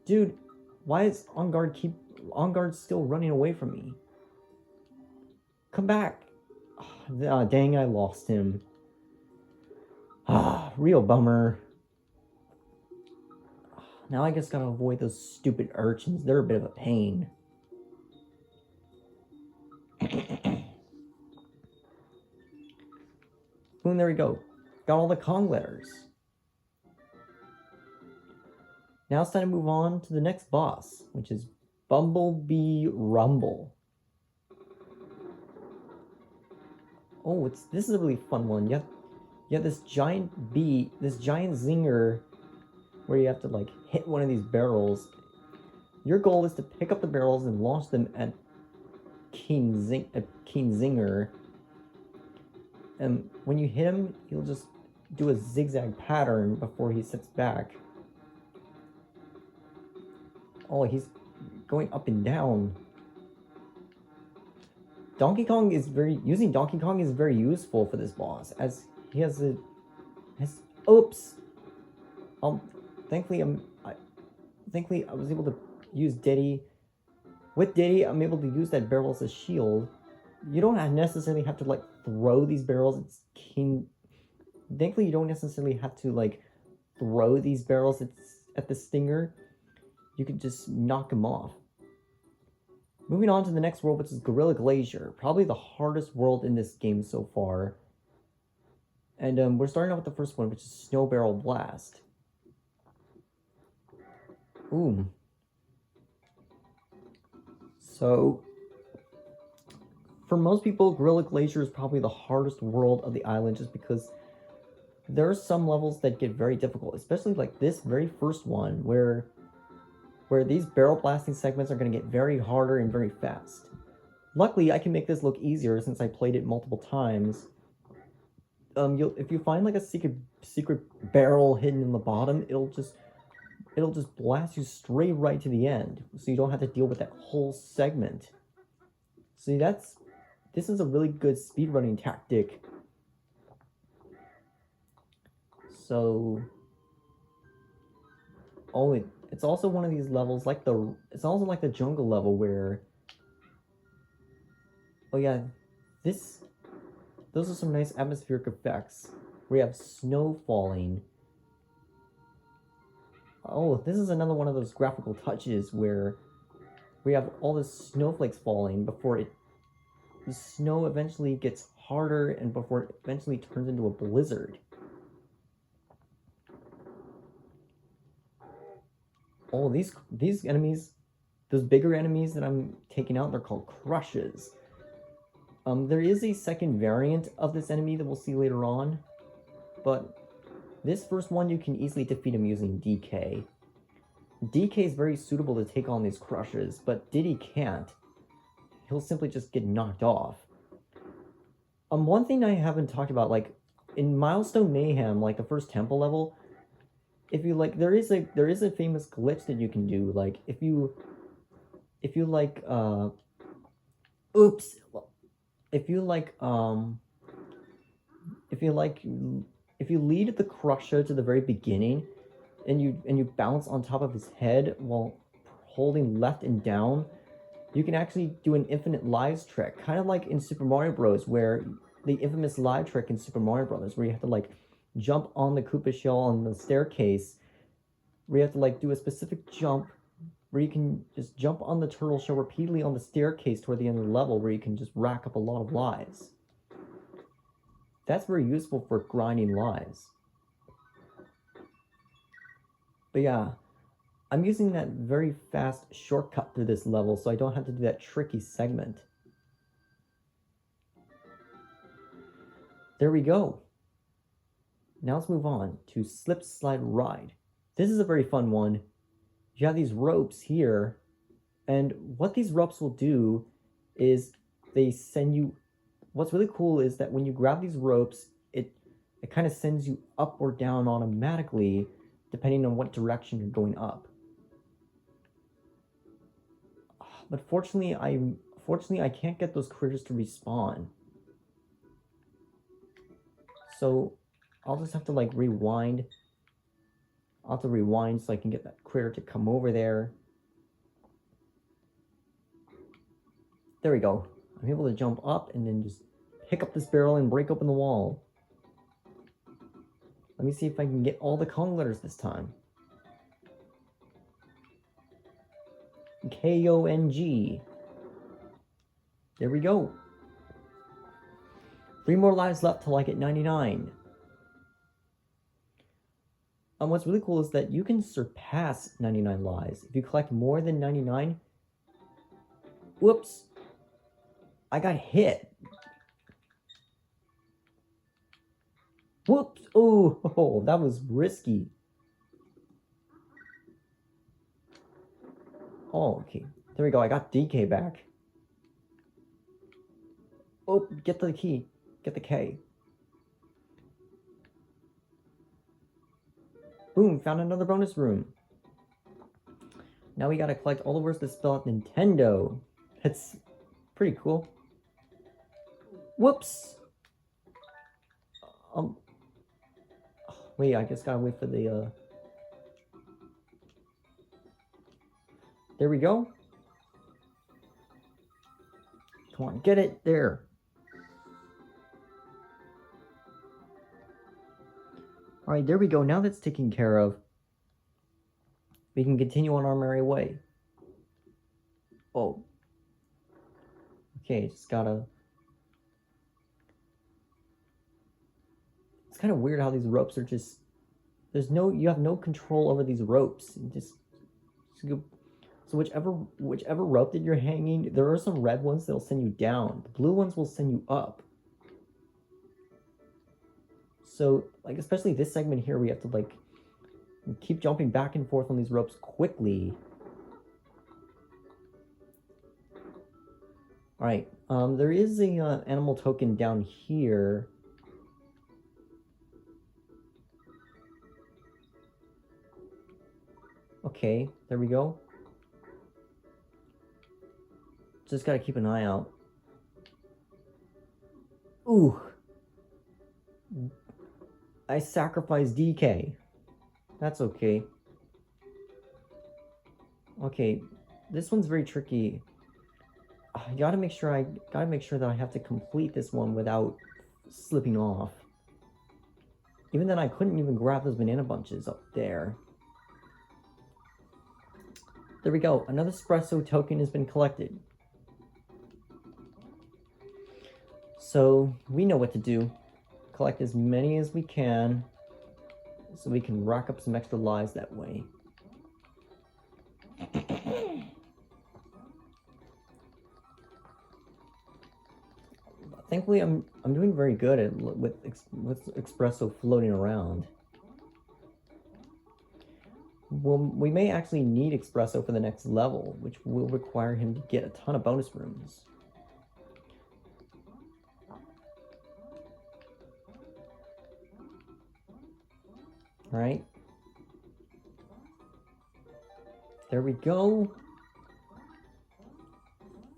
dude. Why is On Guard still running away from me? Come back. Dang, I lost him. Real bummer. Now I just gotta avoid those stupid urchins. They're a bit of a pain. Boom, there we go. Got all the Kong letters. Now it's time to move on to the next boss, which is Bumblebee Rumble. Oh, this is a really fun one. You have this giant bee, this giant zinger, where you have to like hit one of these barrels. Your goal is to pick up the barrels and launch them at King Zinger. And when you hit him, he'll just do a zigzag pattern before he sits back. Oh, he's going up and down. Using Donkey Kong is very useful for this boss, as he has oops. Thankfully I was able to use Diddy. With Diddy, I'm able to use that barrel as a shield. You don't necessarily have to like throw these barrels. Thankfully, you don't necessarily have to like throw these barrels at the stinger. You can just knock them off. Moving on to the next world, which is Gorilla Glacier. Probably the hardest world in this game so far. And we're starting out with the first one, which is Snow Barrel Blast. So, For most people, Gorilla Glacier is probably the hardest world of the island just because there are some levels that get very difficult, especially like this very first one where these barrel blasting segments are going to get very harder and very fast. Luckily, I can make this look easier since I played it multiple times. If you find like a secret barrel hidden in the bottom, it'll just blast you straight right to the end, so you don't have to deal with that whole segment. See, this is a really good speedrunning tactic. So, it's also one of these levels it's also like the jungle level where, oh yeah, those are some nice atmospheric effects. We have snow falling. Oh, this is another one of those graphical touches where we have all the snowflakes falling before the snow eventually gets harder and before it eventually turns into a blizzard. Oh, these enemies, those bigger enemies that I'm taking out, they're called crushes. There is a second variant of this enemy that we'll see later on, but this first one you can easily defeat him using DK. DK is very suitable to take on these crushes, but Diddy can't. He'll simply just get knocked off. One thing I haven't talked about, like in Milestone Mayhem, like the first temple level, if you like, there is a famous glitch that you can do. Like if you like if you lead the crusher to the very beginning and you bounce on top of his head while holding left and down, you can actually do an infinite lives trick, kind of like in Super Mario Bros. Where the infamous live trick in Super Mario Bros. Where you have to like jump on the Koopa shell on the staircase, where you have to like do a specific jump where you can just jump on the turtle shell repeatedly on the staircase toward the end of the level, where you can just rack up a lot of lives. That's very useful for grinding lives. But yeah, I'm using that very fast shortcut through this level so I don't have to do that tricky segment. There we go. Now let's move on to Slip Slide Ride. This is a very fun one. You have these ropes here, and what these ropes will do is they send you... What's really cool is that when you grab these ropes, it kind of sends you up or down automatically, depending on what direction you're going up. But fortunately, I can't get those critters to respawn. So I'll just have to like rewind. I'll have to rewind so I can get that critter to come over there. There we go. I'm able to jump up and then just pick up this barrel and break open the wall. Let me see if I can get all the Kong letters this time. K-O-N-G. There we go. 3 more lives left till I get 99. What's really cool is that you can surpass 99 lives. If you collect more than 99... Whoops! I got hit. Whoops! Oh, that was risky. Oh, okay. There we go. I got DK back. Oh, get the key. Get the K. Boom, found another bonus room. Now we gotta collect all the words that spell out Nintendo. That's pretty cool. Whoops! Wait, I just gotta wait for the, There we go. Come on, get it! There. Alright, there we go. Now that's taken care of, we can continue on our merry way. Oh. Okay, just gotta... It's kind of weird how these ropes are just... you have no control over these ropes. You just go... So whichever rope that you're hanging, there are some red ones that'll send you down. The blue ones will send you up. So, like, especially this segment here, we have to, like, keep jumping back and forth on these ropes quickly. Alright, there is a animal token down here. Okay, there we go. Just gotta keep an eye out. Ooh. I sacrificed DK. That's okay. Okay, this one's very tricky. I gotta make sure that I have to complete this one without slipping off. Even then, I couldn't even grab those banana bunches up there. There we go. Another espresso token has been collected. So we know what to do. Collect as many as we can so we can rack up some extra lives that way. Thankfully, I'm doing very good at with espresso floating around. Well, we may actually need espresso for the next level, which will require him to get a ton of bonus rooms. Alright. There we go.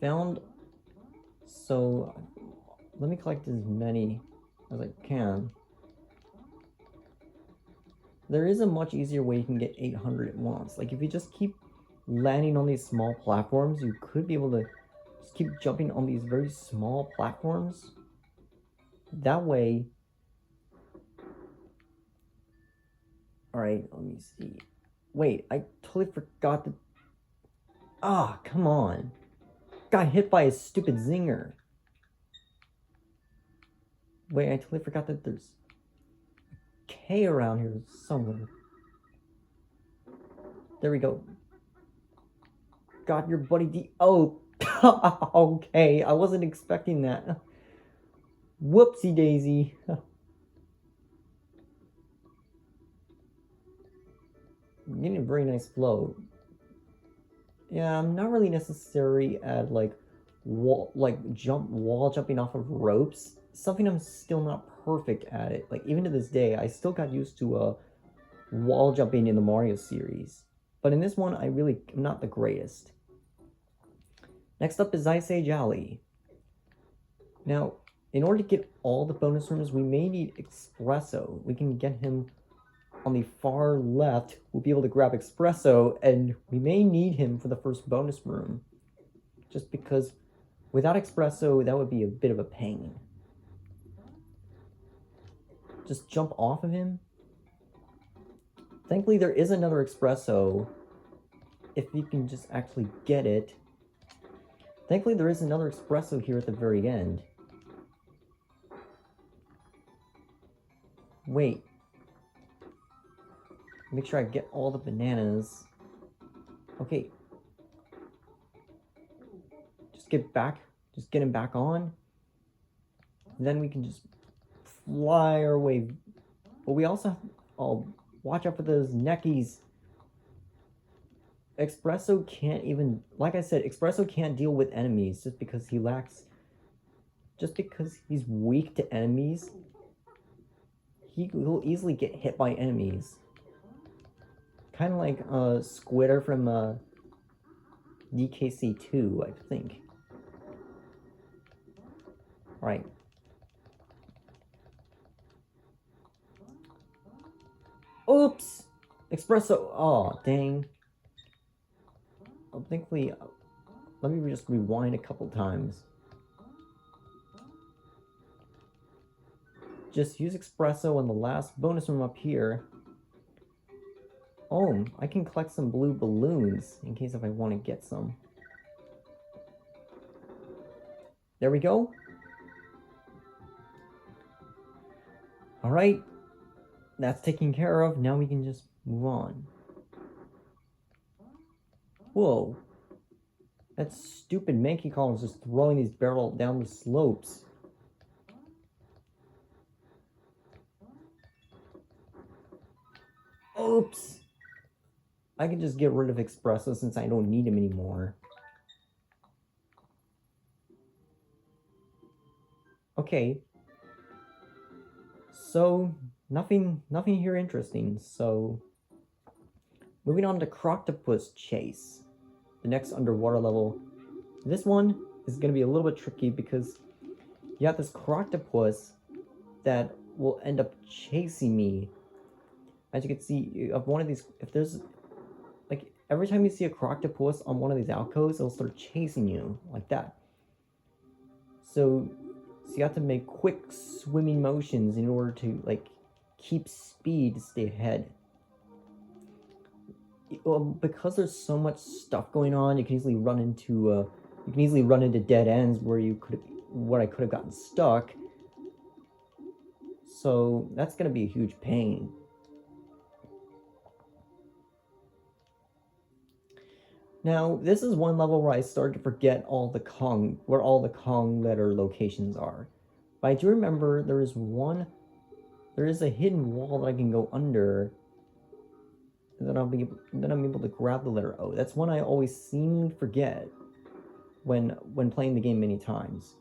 Found. So, let me collect as many as I can. There is a much easier way you can get 800 at once. Like, if you just keep landing on these small platforms, you could be able to just keep jumping on these very small platforms. That way... Alright, let me see. Wait, I totally forgot to... Ah, come on. Got hit by a stupid zinger. Wait, I totally forgot that there's K around here somewhere. There we go. Got your buddy D. Oh, okay. I wasn't expecting that. Whoopsie daisy. I'm getting a very nice flow. Yeah, I'm not really necessary at wall jumping off of ropes. Something I'm still not perfect at it. Like, even to this day, I still got used to wall jumping in the Mario series. But in this one, I really am not the greatest. Next up is Ice Age Alley. Now, in order to get all the bonus rooms, we may need Espresso. We can get him on the far left. We'll be able to grab Espresso, and we may need him for the first bonus room. Just because without Espresso, that would be a bit of a pain. Just jump off of him. Thankfully, there is another Espresso. If you can just actually get it. Thankfully, there is another Espresso here at the very end. Wait. Make sure I get all the bananas. Okay. Just get back. Just get him back on. Then we can just fly our way. But we also have... Oh, watch out for those neckies. Espresso can't even... Like I said, Espresso can't deal with enemies just because he lacks... Just because he's weak to enemies. He will easily get hit by enemies. Kind of like Squitter from DKC2, I think. Alright. Oops! Espresso! Oh, dang. Thankfully, let me just rewind a couple times. Just use Espresso on the last bonus room up here. Oh, I can collect some blue balloons in case if I want to get some. There we go. Alright. That's taken care of. Now we can just move on. Whoa. That stupid Mankey Kong is just throwing these barrels down the slopes. Oops. I can just get rid of Espresso since I don't need him anymore. Okay. So, nothing here interesting. So, moving on to Croctopus Chase. The next underwater level. This one is going to be a little bit tricky because you have this Croctopus that will end up chasing me. As you can see, of one of these, if there's, like, every time you see a Croctopus on one of these alcoves, it'll start chasing you, like that. So you have to make quick swimming motions in order to, like, keep speed to stay ahead. Because there's so much stuff going on, you can easily run into dead ends where I could have gotten stuck. So that's gonna be a huge pain. Now, this is one level where I started to forget where all the Kong letter locations are. But I do remember there is a hidden wall that I can go under. And then I'm able to grab the letter O. That's one I always seemingly forget when playing the game many times.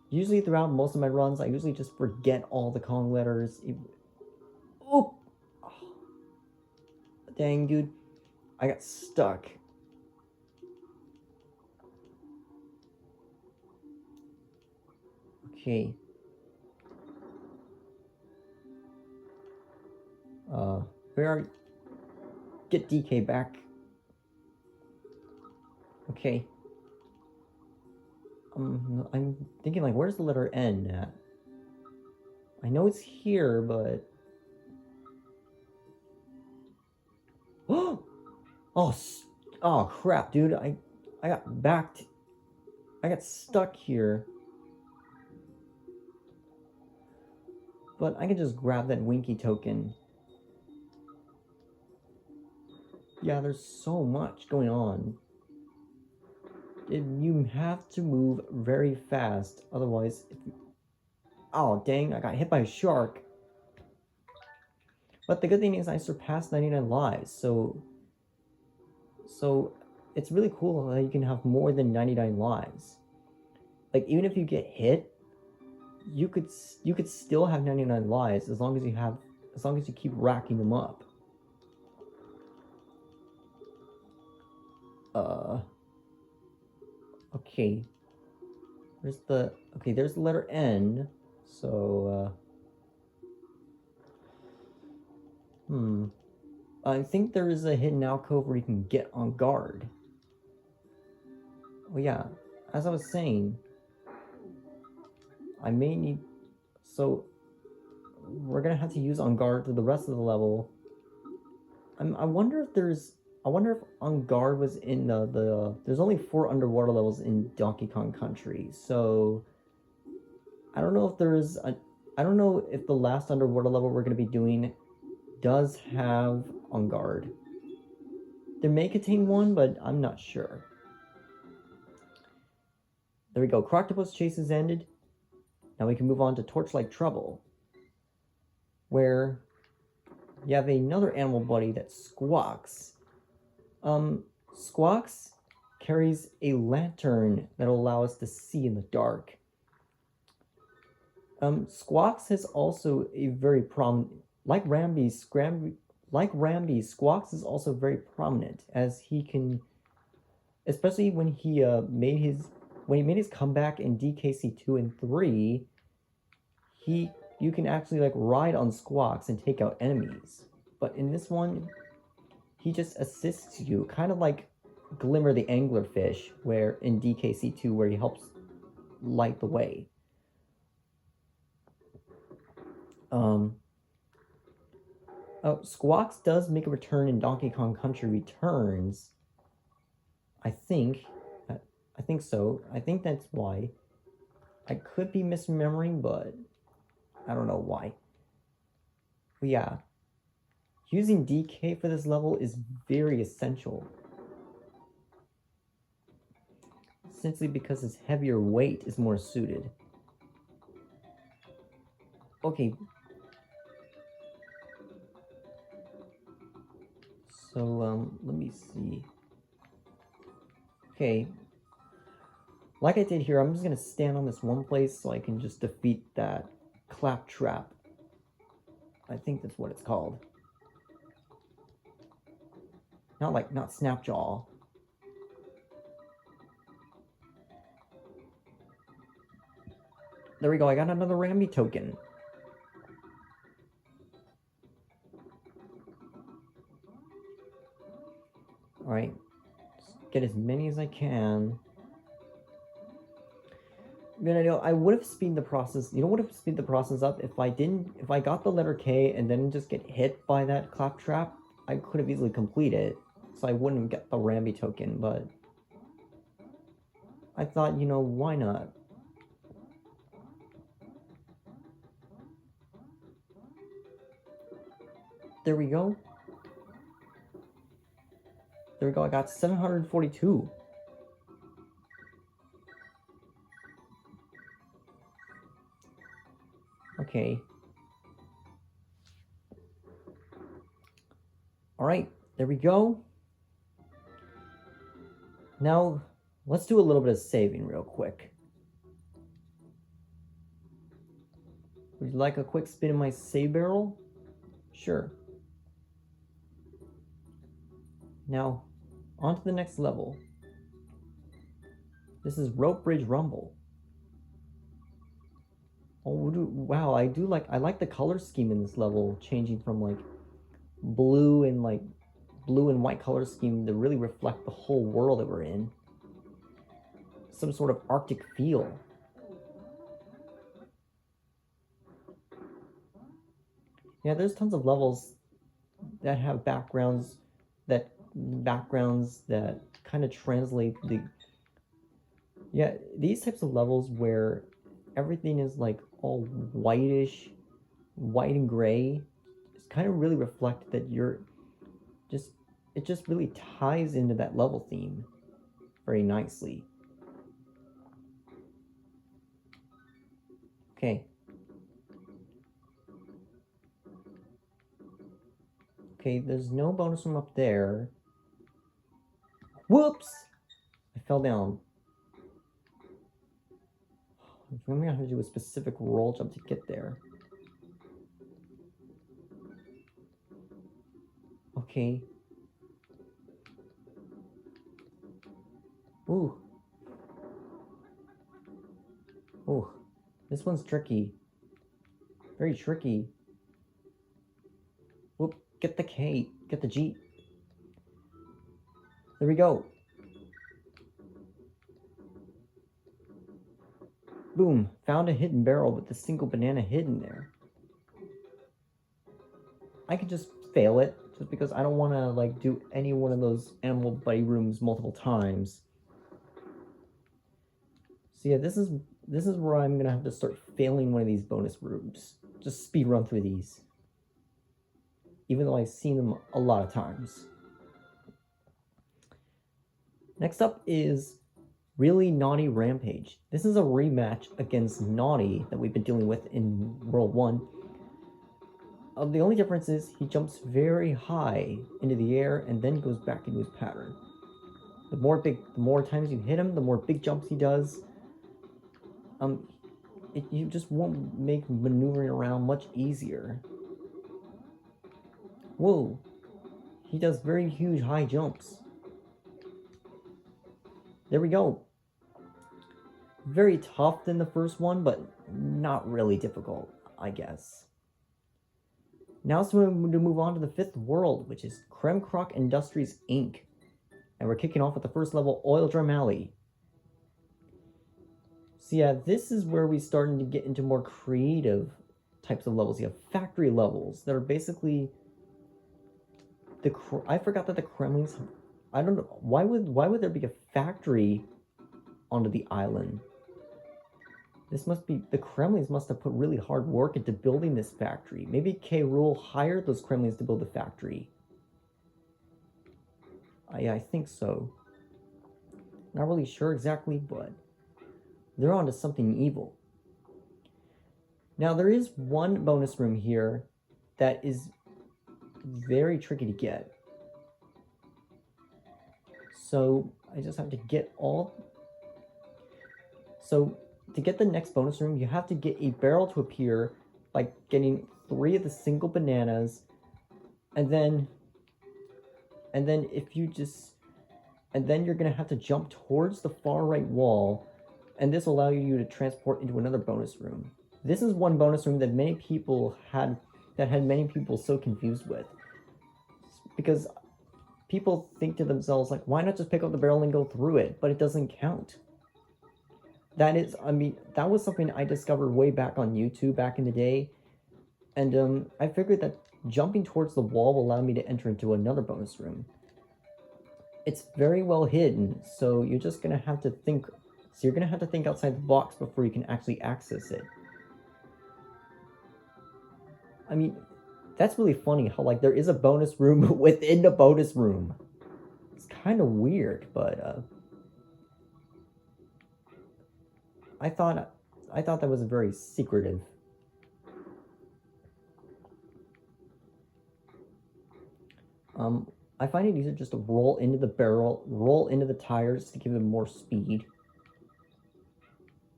Usually throughout most of my runs, I usually just forget all the Kong letters. Oh! Dang, dude. I got stuck. Okay. Where are you? Get DK back. Okay. I'm thinking, like, where's the letter N at? I know it's here, but... Oh, crap, dude. I got backed. I got stuck here. But I can just grab that Winky token. Yeah, there's so much going on. You have to move very fast, otherwise... Oh, dang, I got hit by a shark. But the good thing is I surpassed 99 lives, so it's really cool that you can have more than 99 lives. Like, even if you get hit, you could still have 99 lives as long as you keep racking them up. Okay. There's the letter N. So, I think there is a hidden alcove where you can get on guard. Oh yeah, as I was saying, I may need... So, we're gonna have to use on guard through the rest of the level. I wonder if on guard was in there's only 4 underwater levels in Donkey Kong Country, so I don't know if the last underwater level we're gonna be doing does have on guard. There may contain one, but I'm not sure. There we go. Croctopus Chase has ended. Now we can move on to Torchlight Trouble, where you have another animal buddy that Squawks. Squawks carries a lantern that will allow us to see in the dark. Squawks is also a very prominent, like Rambi, Squawks is also very prominent, as he can, especially when he made his comeback in DKC 2 and 3, you can actually, like, ride on Squawks and take out enemies. But in this one, he just assists you, kind of like Glimmer the Anglerfish, where in DKC 2, where he helps light the way. Squawks does make a return in Donkey Kong Country Returns. I think so. I think that's why. I could be misremembering, but I don't know why. But yeah, using DK for this level is very essential. essentially because his heavier weight is more suited. Okay. So, let me see. Okay. Like I did here, I'm just gonna stand on this one place so I can just defeat that claptrap. I think that's what it's called. Not Snapjaw. There we go, I got another Rambi token. Alright. Get as many as I can. I would have speeded the process. You know what would have speeded the process up? If I got the letter K and then just get hit by that claptrap, I could have easily completed it. So I wouldn't get the Rambi token, but I thought, you know, why not? There we go. There we go, I got 742. Okay. Alright, there we go. Now, let's do a little bit of saving real quick. Would you like a quick spin in my save barrel? Sure. Now, on to the next level. This is Rope Bridge Rumble. Oh, wow, I like the color scheme in this level, changing from like blue and white color scheme to really reflect the whole world that we're in. Some sort of Arctic feel. Yeah, there's tons of levels that have backgrounds that kind of translate the... Yeah, these types of levels where everything is like all whitish, white and gray, just kind of really reflect that it just really ties into that level theme very nicely. Okay. Okay, there's no bonus room up there. Whoops! I fell down. I'm gonna have to do a specific roll jump to get there. Okay. Ooh. Ooh. This one's tricky. Very tricky. Whoop. Get the K. Get the G. There we go. Boom. Found a hidden barrel with a single banana hidden there. I could just fail it, just because I don't want to like do any one of those animal buddy rooms multiple times. So yeah, this is where I'm gonna have to start failing one of these bonus rooms. Just speed run through these, even though I've seen them a lot of times. Next up is Really Naughty Rampage. This is a rematch against Naughty that we've been dealing with in World 1. The only difference is he jumps very high into the air and then goes back into his pattern. The more times you hit him, the more big jumps he does. You just won't make maneuvering around much easier. Whoa, he does very huge high jumps. There we go. Very tough than the first one, but not really difficult, I guess. Now it's time to move on to the fifth world, which is Kremkrock Industries Inc. And we're kicking off with the first level, Oil Drum Alley. So yeah, this is where we're starting to get into more creative types of levels. You have factory levels that are basically I forgot that the Kremlins... I don't know, why would there be a factory onto the island? This must be... The Kremlins must have put really hard work into building this factory. Maybe K. Rool hired those Kremlins to build the factory. Yeah, I think so. Not really sure exactly, but they're onto something evil. Now, there is one bonus room here that is very tricky to get. So, I just have to get all... So, to get the next bonus room, you have to get a barrel to appear by getting 3 of the single bananas, and then if you just... And then you're going to have to jump towards the far right wall, and this will allow you to transport into another bonus room. This is one bonus room that many people had many people so confused with. Because people think to themselves, like, why not just pick up the barrel and go through it? But it doesn't count. That was something I discovered way back on YouTube back in the day. And I figured that jumping towards the wall will allow me to enter into another bonus room. It's very well hidden, so you're just going to have to think... So you're going to have to think outside the box before you can actually access it. I mean, that's really funny how, like, there is a bonus room within the bonus room. It's kind of weird, but, I thought that was very secretive. I find it easier just to roll into the barrel, roll into the tires to give them more speed.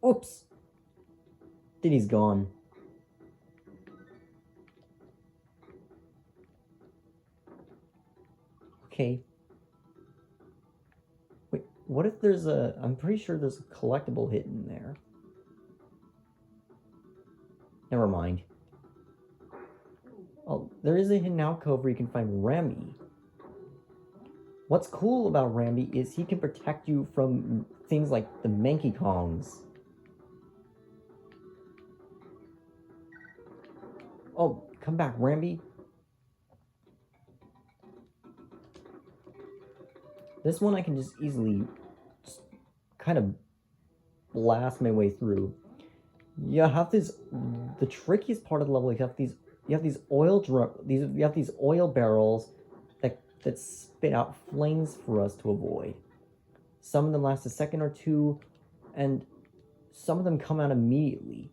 Oops! Diddy's gone. Okay. Wait, what if there's a... I'm pretty sure there's a collectible hidden there. Never mind. Oh, there is a hidden alcove where you can find Rambi. What's cool about Rambi is he can protect you from things like the Manky Kongs. Oh, come back, Rambi. This one I can just easily kind of blast my way through. You have this... The trickiest part of the level, you have these oil barrels that spit out flames for us to avoid. Some of them last a second or two, and some of them come out immediately.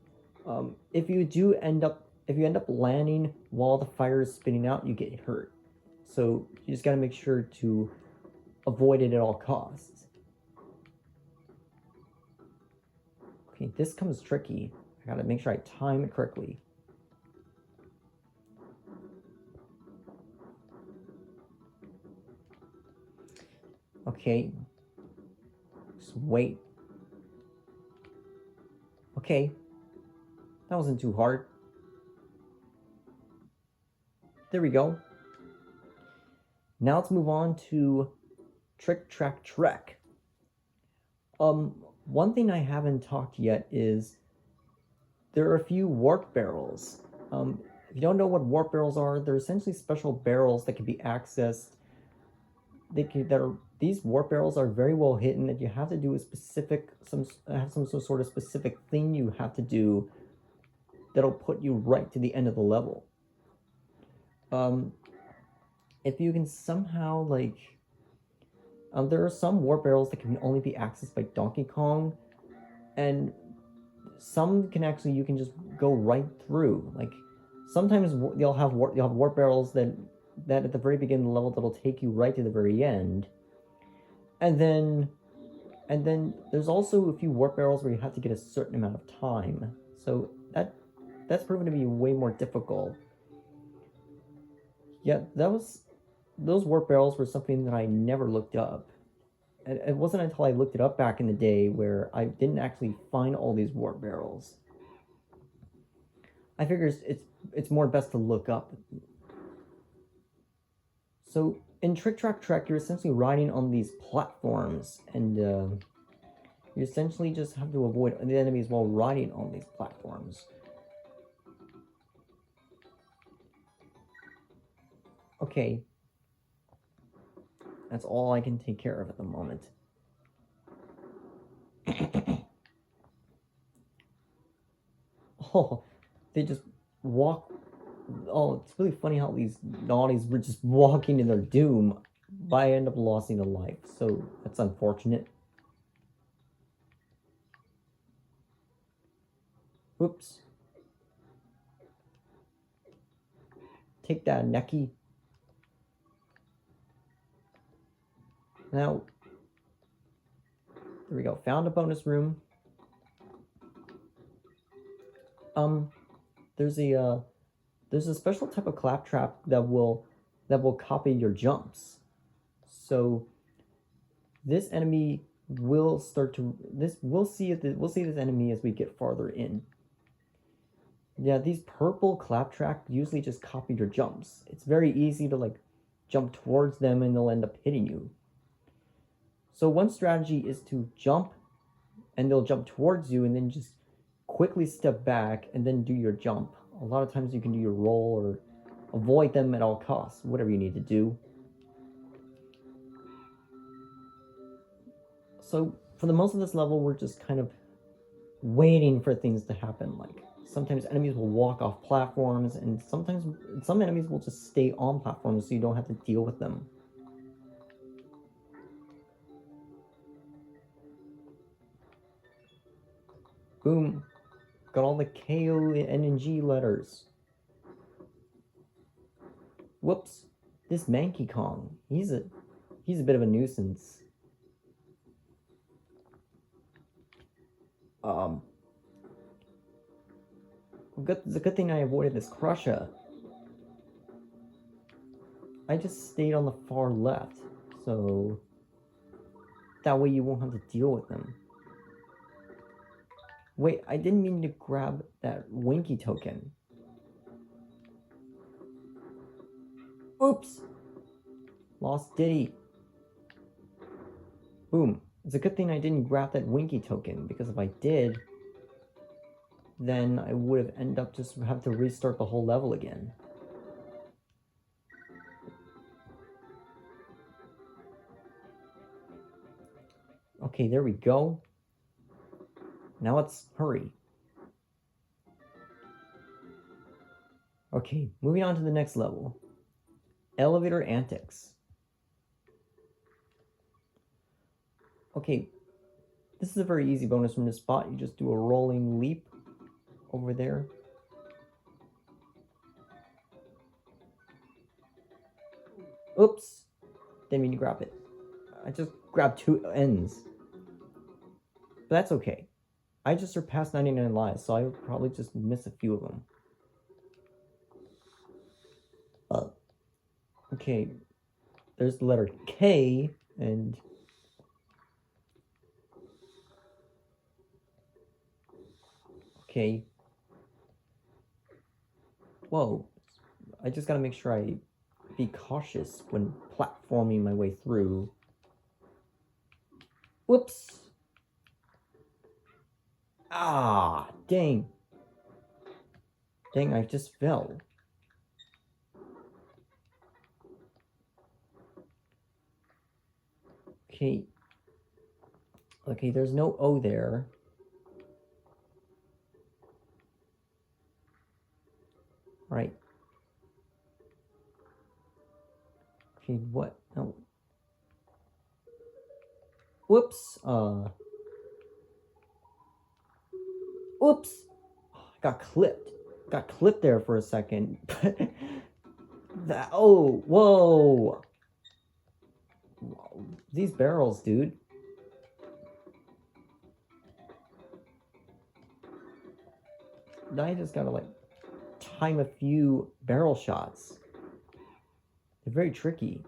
If you end up landing while the fire is spitting out, you get hurt. So you just gotta make sure to avoid it at all costs. Okay, this comes tricky. I gotta make sure I time it correctly. Okay. Just wait. Okay. That wasn't too hard. There we go. Now let's move on to Trick Track Trek. One thing I haven't talked yet is there are a few warp barrels. If you don't know what warp barrels are, they're essentially special barrels that can be accessed. These warp barrels are very well hidden, that you have to do some sort of specific thing you have to do that'll put you right to the end of the level. If you can somehow, like... there are some warp barrels that can only be accessed by Donkey Kong, and some can actually, you can just go right through. Like, sometimes you'll have warp barrels that at the very beginning of the level that'll take you right to the very end. And then there's also a few warp barrels where you have to get a certain amount of time. So that's proven to be way more difficult. Yeah, those warp barrels were something that I never looked up. And it wasn't until I looked it up back in the day where I didn't actually find all these warp barrels. I figure it's more best to look up. So in Trick Track Trek, you're essentially riding on these platforms, and you essentially just have to avoid the enemies while riding on these platforms. Okay. That's all I can take care of at the moment. Oh, they just walk... Oh, it's really funny how these naughties were just walking in their doom, but I end up losing a life, so that's unfortunate. Whoops. Take that, Necky. Now, there we go. Found a bonus room. There's a special type of claptrap that will copy your jumps. So this enemy will start to we'll see this enemy as we get farther in. Yeah, these purple claptrap usually just copy your jumps. It's very easy to like jump towards them and they'll end up hitting you. So one strategy is to jump and they'll jump towards you and then just quickly step back and then do your jump. A lot of times you can do your roll or avoid them at all costs, whatever you need to do. So for the most of this level, we're just kind of waiting for things to happen. Like sometimes enemies will walk off platforms and sometimes some enemies will just stay on platforms so you don't have to deal with them. Boom. Got all the K, O, N, and G letters. Whoops. This Manky Kong. He's a bit of a nuisance. It's a good thing I avoided this Crusher. I just stayed on the far left, so that way you won't have to deal with them. Wait, I didn't mean to grab that Winky token. Oops! Lost Diddy. Boom. It's a good thing I didn't grab that Winky token, because if I did, then I would have ended up just have to restart the whole level again. Okay, there we go. Now let's hurry. Okay, moving on to the next level. Elevator Antics. Okay, this is a very easy bonus from this spot. You just do a rolling leap over there. Oops! Didn't mean to grab it. I just grabbed two ends. But that's okay. I just surpassed 99 lives, so I would probably just miss a few of them. Okay, there's the letter K, and okay. Whoa, I just gotta make sure I be cautious when platforming my way through. Whoops. Ah, dang. Dang, I just fell. Okay. Okay, there's no O there. Right. Okay, what? No. Whoops. Oops. Oh, I got clipped. Got clipped there for a second. That. Oh, whoa. These barrels, dude. Now I just gotta like time a few barrel shots. They're very tricky.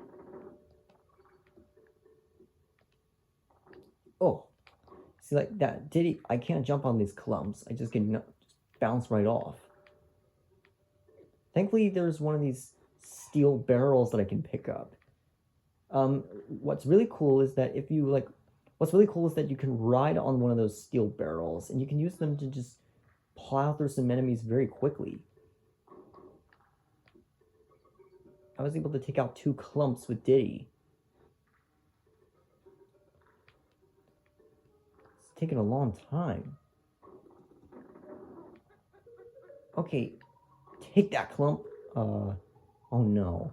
Oh, see like that? Diddy, I can't jump on these clumps. I just get bounce right off. Thankfully, there's one of these steel barrels that I can pick up. What's really cool is that if you like, what's really cool is that you can ride on one of those steel barrels and you can use them to just plow through some enemies very quickly. I was able to take out 2 clumps with Diddy. It's taken a long time. Okay, take that clump. Oh no.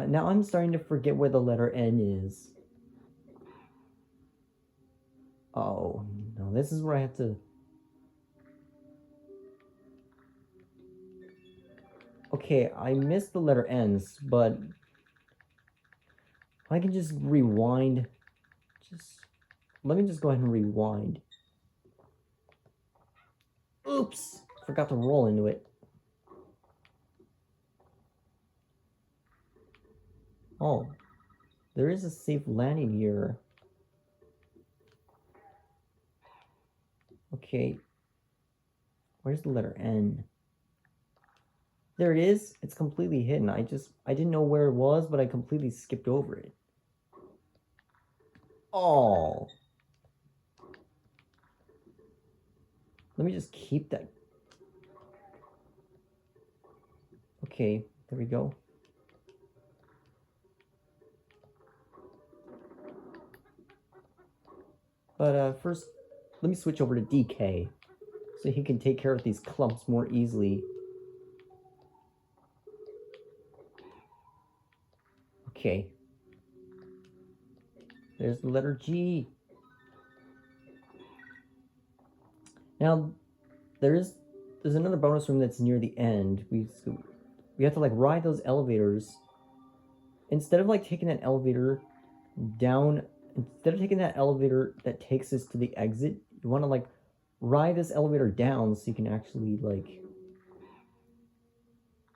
Now I'm starting to forget where the letter N is. Oh, no, this is where I have to... Okay, I missed the letter N's, but I can just rewind. Let me just go ahead and rewind. Oops! Forgot to roll into it. Oh, there is a safe landing here. Okay. Where's the letter N? There it is. It's completely hidden. I didn't know where it was, but I completely skipped over it. Oh. Let me just keep that. Okay, there we go. But first, let me switch over to DK, so he can take care of these clumps more easily. Okay. There's the letter G. Now, there's another bonus room that's near the end. We have to like ride those elevators. Instead of like taking that elevator down, instead of taking that elevator that takes us to the exit, you want to like ride this elevator down so you can actually like,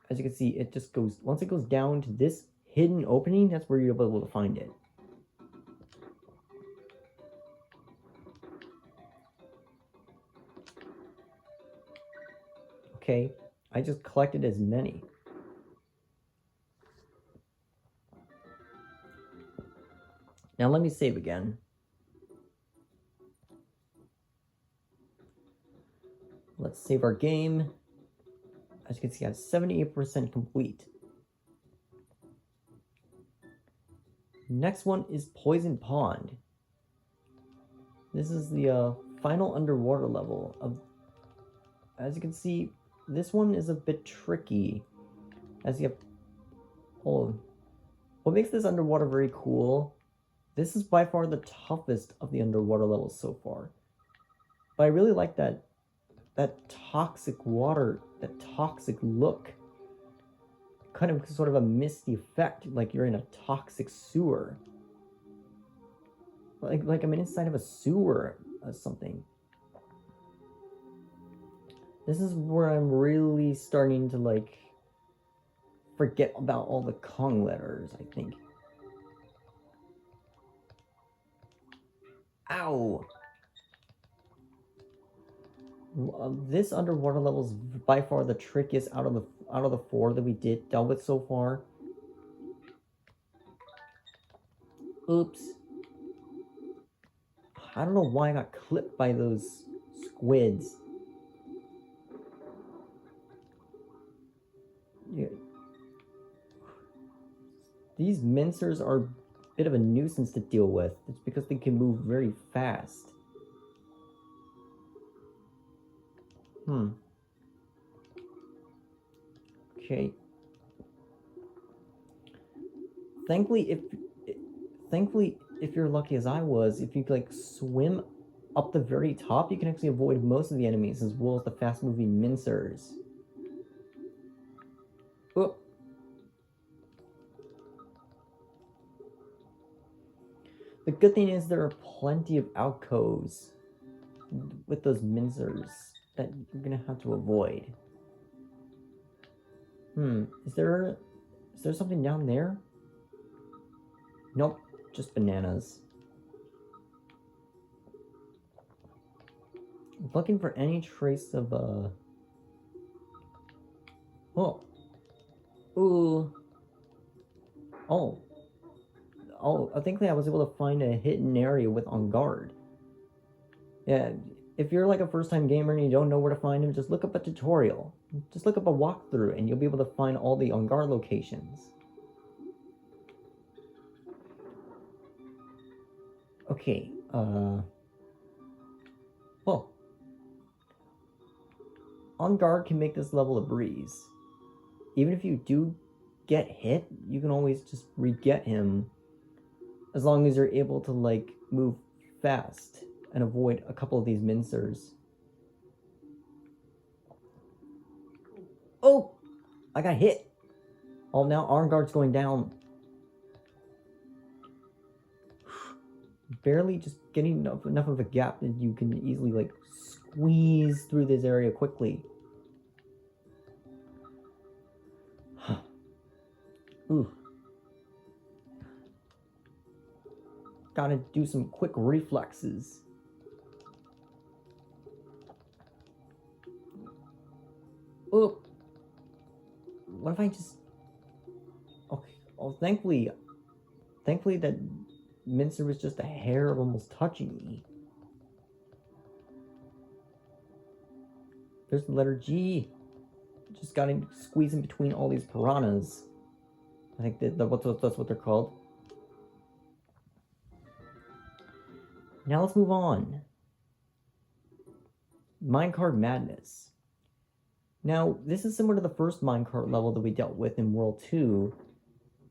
as you can see, it just goes, once it goes down to this hidden opening, that's where you're able to find it. Okay, I just collected as many. Now let me save again. Let's save our game. As you can see, I have 78% complete. Next one is Poison Pond. This is the final underwater level. As you can see, this one is a bit tricky. As you have... Oh, what makes this underwater very cool, this is by far the toughest of the underwater levels so far. But I really like that toxic water, that toxic look. Kind of sort of a misty effect, like you're in a toxic sewer. Like I'm inside of a sewer or something. This is where I'm really starting to like forget about all the Kong letters, I think. Ow! This underwater level is by far the trickiest out of the 4 that we dealt with so far. Oops. I don't know why I got clipped by those squids. Yeah. These mincers are a bit of a nuisance to deal with. It's because they can move very fast. Okay. Thankfully, if you're lucky as I was, if you like swim up the very top, you can actually avoid most of the enemies as well as the fast-moving mincers. Oh. The good thing is there are plenty of alcoves with those mincers that you're gonna have to avoid. Is there something down there? Nope, just bananas. Looking for any trace of oh. Ooh. Oh, thankfully I was able to find a hidden area with On Guard. Yeah, if you're like a first-time gamer and you don't know where to find him, just look up a tutorial. Just look up a walkthrough and you'll be able to find all the On Guard locations. Okay, well, On Guard can make this level a breeze. Even if you do get hit, you can always just re-get him as long as you're able to like move fast and avoid a couple of these mincers. Oh! I got hit! Oh, now arm guard's going down. Barely just getting enough of a gap that you can easily, like, squeeze through this area quickly. Ooh. Gotta do some quick reflexes. Oh! What if I just... Okay. Oh, thankfully that mincer was just a hair of almost touching me. There's the letter G. Just gotta squeeze in between all these piranhas. I think that's what they're called. Now let's move on. Minecart Madness. Now, this is similar to the first minecart level that we dealt with in World 2.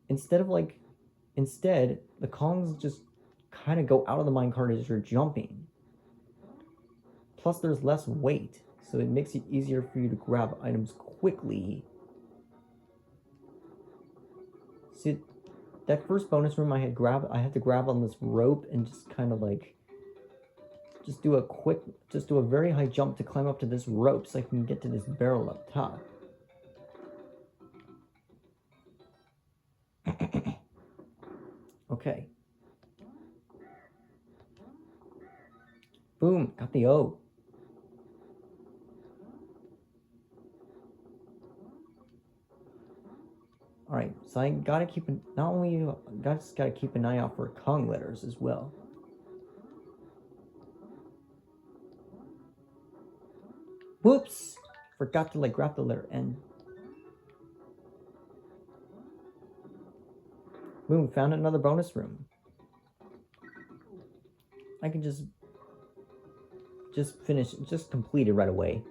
Instead, the Kongs just kind of go out of the minecart as you're jumping. Plus, there's less weight, so it makes it easier for you to grab items quickly. See, that first bonus room I had to grab on this rope and just kind of like, just do a very high jump to climb up to this rope so I can get to this barrel up top. Okay. Boom, got the O. Alright, so I gotta keep gotta keep an eye out for Kong letters as well. Whoops! Forgot to grab the letter N. Boom, found another bonus room. I can just complete it right away.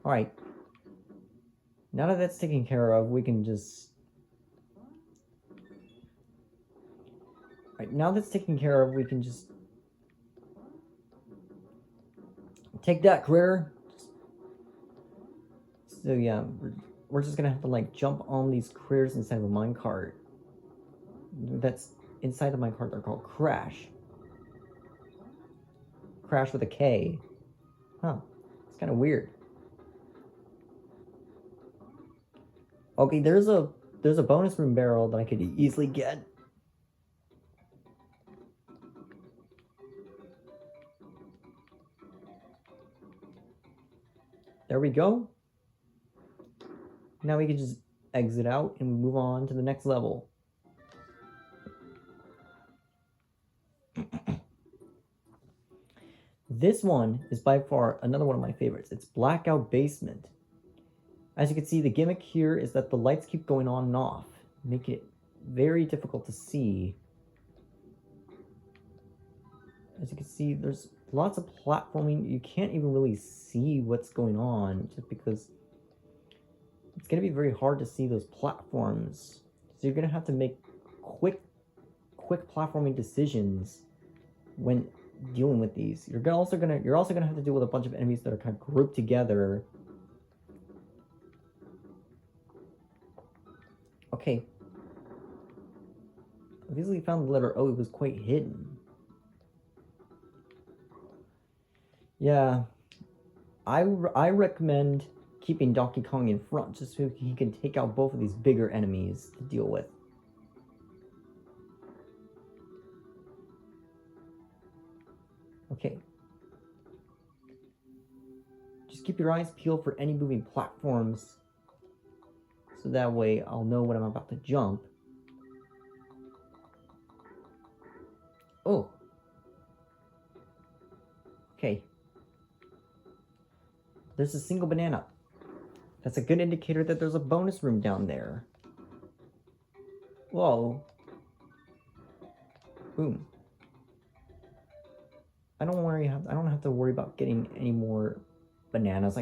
Alright. Now that that's taken care of, we can just... Alright, now that's taken care of, we can just... Take that, critter! So yeah, we're just gonna have to jump on these critters inside of a minecart. That's inside the minecart, they're called Crash. Crash with a K. Huh. It's kind of weird. Okay, there's a bonus room barrel that I could easily get. There we go. Now we can just exit out and move on to the next level. This one is by far another one of my favorites. It's Blackout Basement. As you can see, the gimmick here is that the lights keep going on and off, making it very difficult to see. As you can see, there's lots of platforming. You can't even really see what's going on just because it's going to be very hard to see those platforms. So you're going to have to make quick platforming decisions when dealing with these. You're also gonna have to deal with a bunch of enemies that are kind of grouped together. Okay. I've easily found the letter O. It was quite hidden. Yeah, I recommend keeping Donkey Kong in front just so he can take out both of these bigger enemies to deal with. Okay. Just keep your eyes peeled for any moving platforms, so that way I'll know when I'm about to jump. Oh. Okay. There's a single banana. That's a good indicator that there's a bonus room down there. Whoa. Boom. I don't have to worry about getting any more bananas.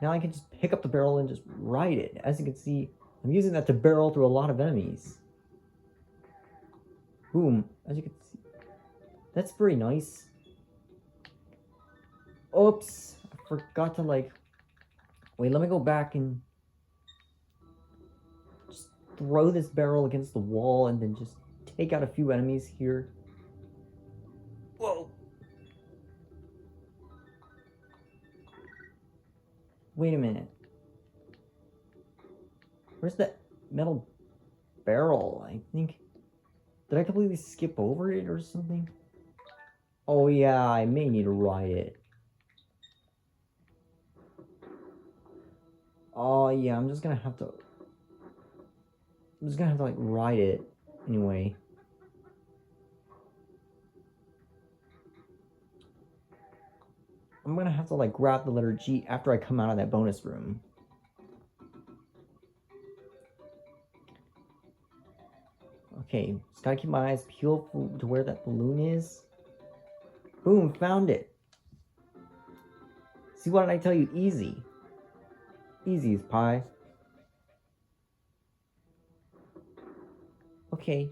Now I can just pick up the barrel and just ride it. As you can see, I'm using that to barrel through a lot of enemies. Boom. As you can see. That's very nice. Oops. I forgot to like... Wait, let me go back and... just throw this barrel against the wall and then just take out a few enemies here. Whoa. Wait a minute. Where's that metal barrel? I think... Did I completely skip over it or something? Oh yeah, I may need to ride it. Oh yeah, I'm just gonna have to like ride it anyway. I'm gonna have to like grab the letter G after I come out of that bonus room. Okay, just gotta keep my eyes peeled to where that balloon is. Boom, found it. See, what did I tell you? Easy. Easy as pie. Okay.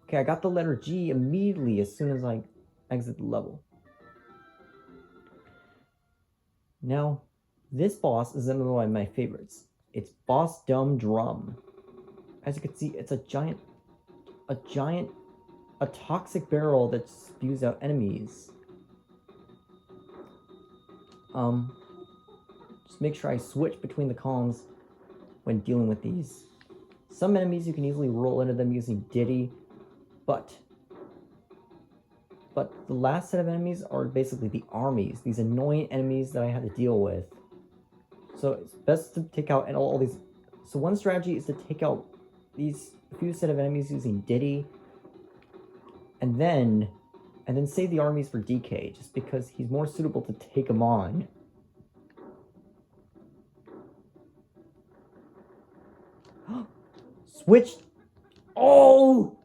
Okay, I got the letter G immediately as soon as I exit the level. Now, this boss is another one of my favorites. It's Boss Dumb Drum. As you can see, it's a toxic barrel that spews out enemies. Just make sure I switch between the columns when dealing with these. Some enemies you can easily roll into them using Diddy, but the last set of enemies are basically the armies, these annoying enemies that I have to deal with. So it's best to take out all these. So one strategy is to take out these few set of enemies using Diddy, and then save the armies for DK, just because he's more suitable to take them on. Switch! Oh!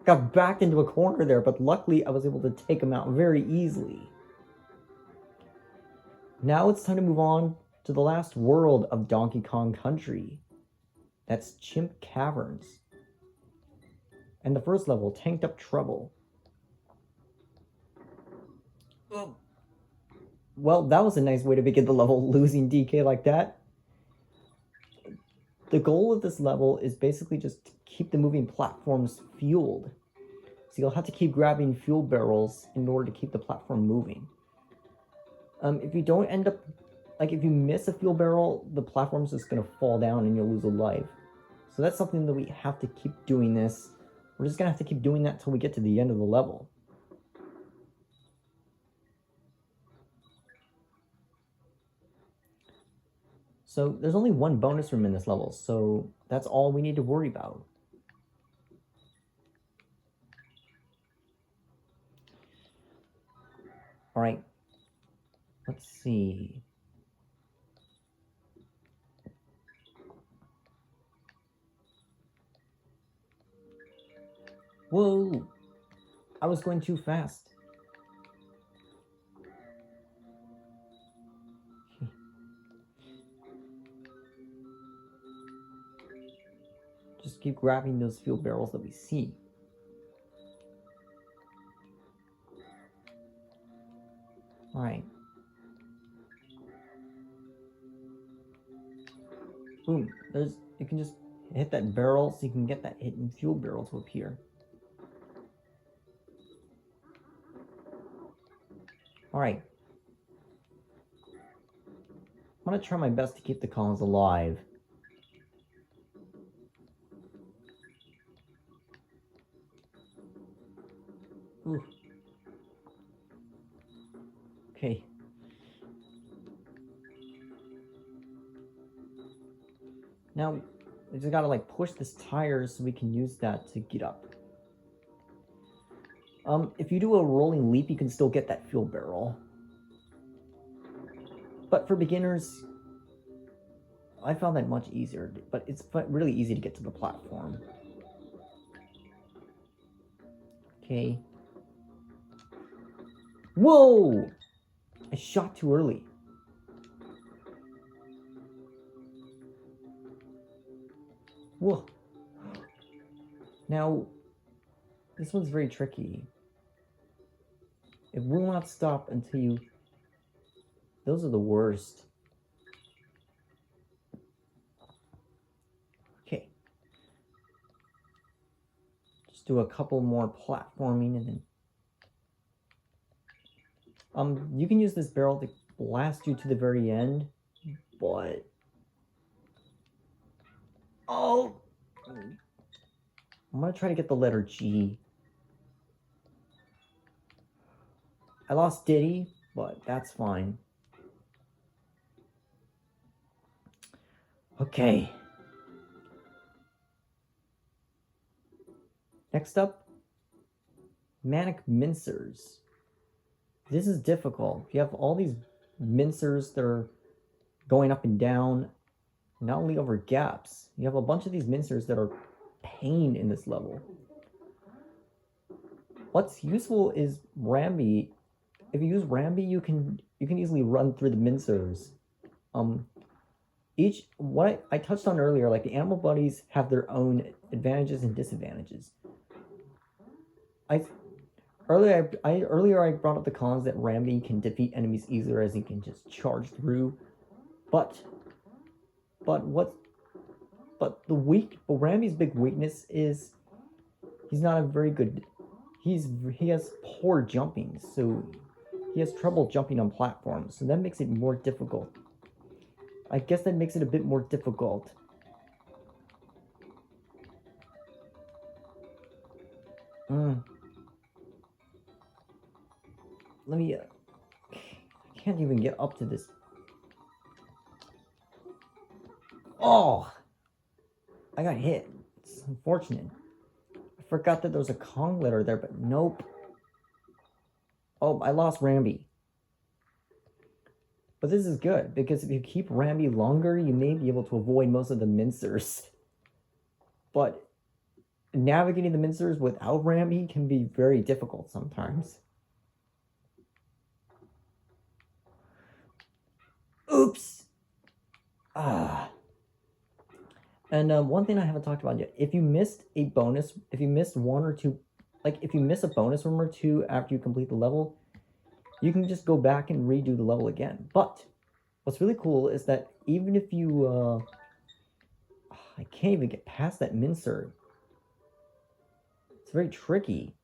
Got backed into a corner there, but luckily I was able to take him out very easily. Now it's time to move on to the last world of Donkey Kong Country. That's Chimp Caverns. And the first level, Tanked Up Trouble. Well, that was a nice way to begin the level, losing DK like that. The goal of this level is basically just to keep the moving platforms fueled. So you'll have to keep grabbing fuel barrels in order to keep the platform moving. If you don't end up... Like, if you miss a fuel barrel, the platform's just going to fall down and you'll lose a life. So that's something that we have to keep doing this. We're just going to have to keep doing that till we get to the end of the level. So there's only one bonus room in this level, so that's all we need to worry about. Alright. Let's see. Whoa! I was going too fast. Just keep grabbing those fuel barrels that we see. Alright. Boom. You can just hit that barrel so you can get that hidden fuel barrel to appear. Alright. I'm gonna try my best to keep the columns alive. Ooh. Okay. Now, we just gotta like push this tire so we can use that to get up. If you do a rolling leap, you can still get that fuel barrel. But for beginners, I found that much easier, but it's really easy to get to the platform. Okay. Whoa! I shot too early. Whoa. Now, this one's very tricky. It will not stop until you... Those are the worst. Okay. Just do a couple more platforming and then... you can use this barrel to blast you to the very end, but... Oh! I'm gonna try to get the letter G. I lost Diddy, but that's fine. Okay. Next up, Manic Mincers. This is difficult. You have all these mincers that are going up and down, not only over gaps. You have a bunch of these mincers that are pain in this level. What's useful is Rambi. If you use Rambi, you can easily run through the mincers. What I touched on earlier, like the animal buddies have their own advantages and disadvantages. Earlier I brought up the cons that Rambi can defeat enemies easier as he can just charge through, but Rambi's big weakness is he's not a very good. He has poor jumping, so he has trouble jumping on platforms, so that makes it more difficult. I guess that makes it a bit more difficult. Let me... I can't even get up to this. Oh! I got hit. It's unfortunate. I forgot that there was a Kong letter there, but nope. Oh, I lost Rambi. But this is good, because if you keep Rambi longer, you may be able to avoid most of the mincers. But navigating the mincers without Rambi can be very difficult sometimes. Oops! And one thing I haven't talked about yet, if you missed one or two, like if you miss a bonus room or two after you complete the level, you can just go back and redo the level again. But what's really cool is that even if you, I can't even get past that mincer. It's very tricky.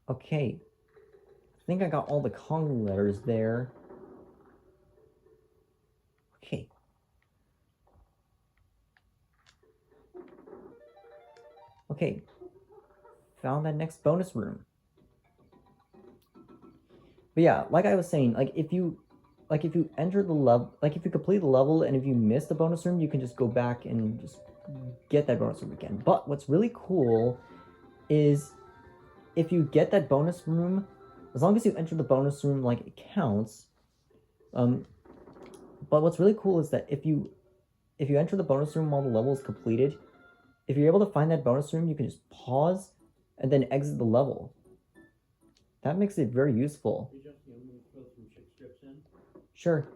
Okay. I think I got all the Kong letters there. Okay. Okay. Found that next bonus room. But yeah, like I was saying, if you enter the level, if you complete the level and if you miss the bonus room, you can just go back and just get that bonus room again. But what's really cool is if you get that bonus room, as long as you enter the bonus room, it counts. But what's really cool is that if you enter the bonus room while the level is completed, if you're able to find that bonus room, you can just pause and then exit the level. That makes it very useful. Sure.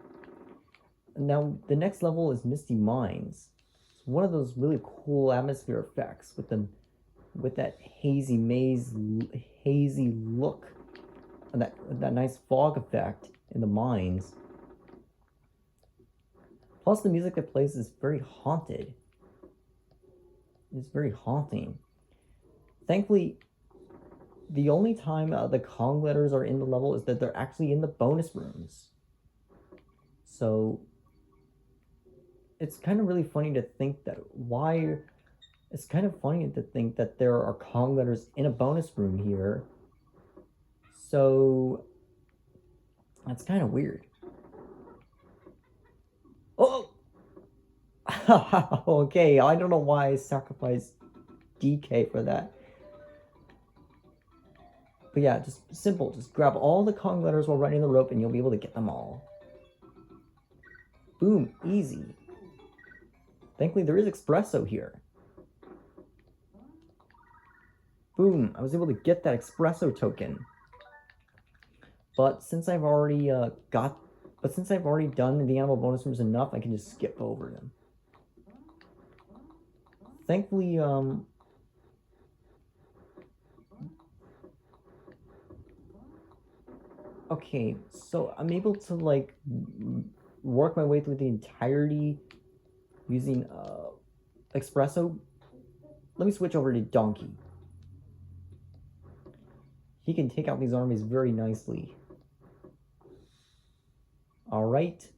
Now, the next level is Misty Mines. It's one of those really cool atmosphere effects with that hazy look and that nice fog effect in the mines. Plus, the music that plays is very haunted. It's very haunting. Thankfully, the only time the Kong letters are in the level is that they're actually in the bonus rooms. So it's kind of really funny to think that it's kind of funny to think that there are Kong letters in a bonus room here. So that's kind of weird. Oh! Okay, I don't know why I sacrificed DK for that. But yeah, just simple. Just grab all the Kong letters while riding the rope and you'll be able to get them all. Boom, easy. Thankfully, there is espresso here. Boom, I was able to get that espresso token. But since I've already got But since I've already done the animal bonus rooms enough, I can just skip over them. Thankfully, okay, so I'm able to, like, work my way through the entirety using, Espresso. Let me switch over to Donkey. He can take out these armies very nicely. Alright.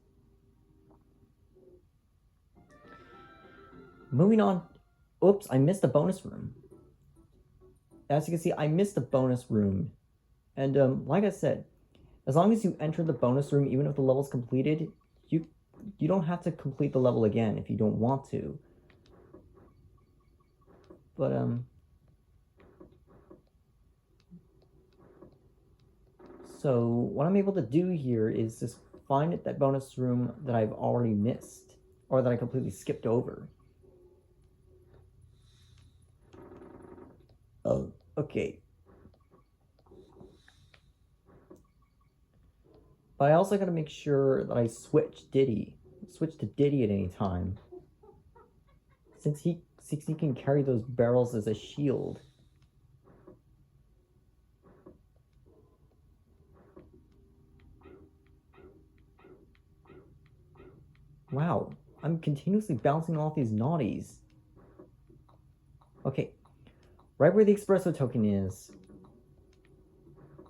Moving on. Oops, I missed a bonus room. As you can see, I missed a bonus room. And, like I said, as long as you enter the bonus room, even if the level's completed, you don't have to complete the level again if you don't want to. But, so what I'm able to do here is just find that bonus room that I've already missed, or that I completely skipped over. Oh, okay. But I also gotta make sure that I switch to Diddy at any time. Since he can carry those barrels as a shield. Wow, I'm continuously bouncing off these naughties. Okay, right where the espresso token is.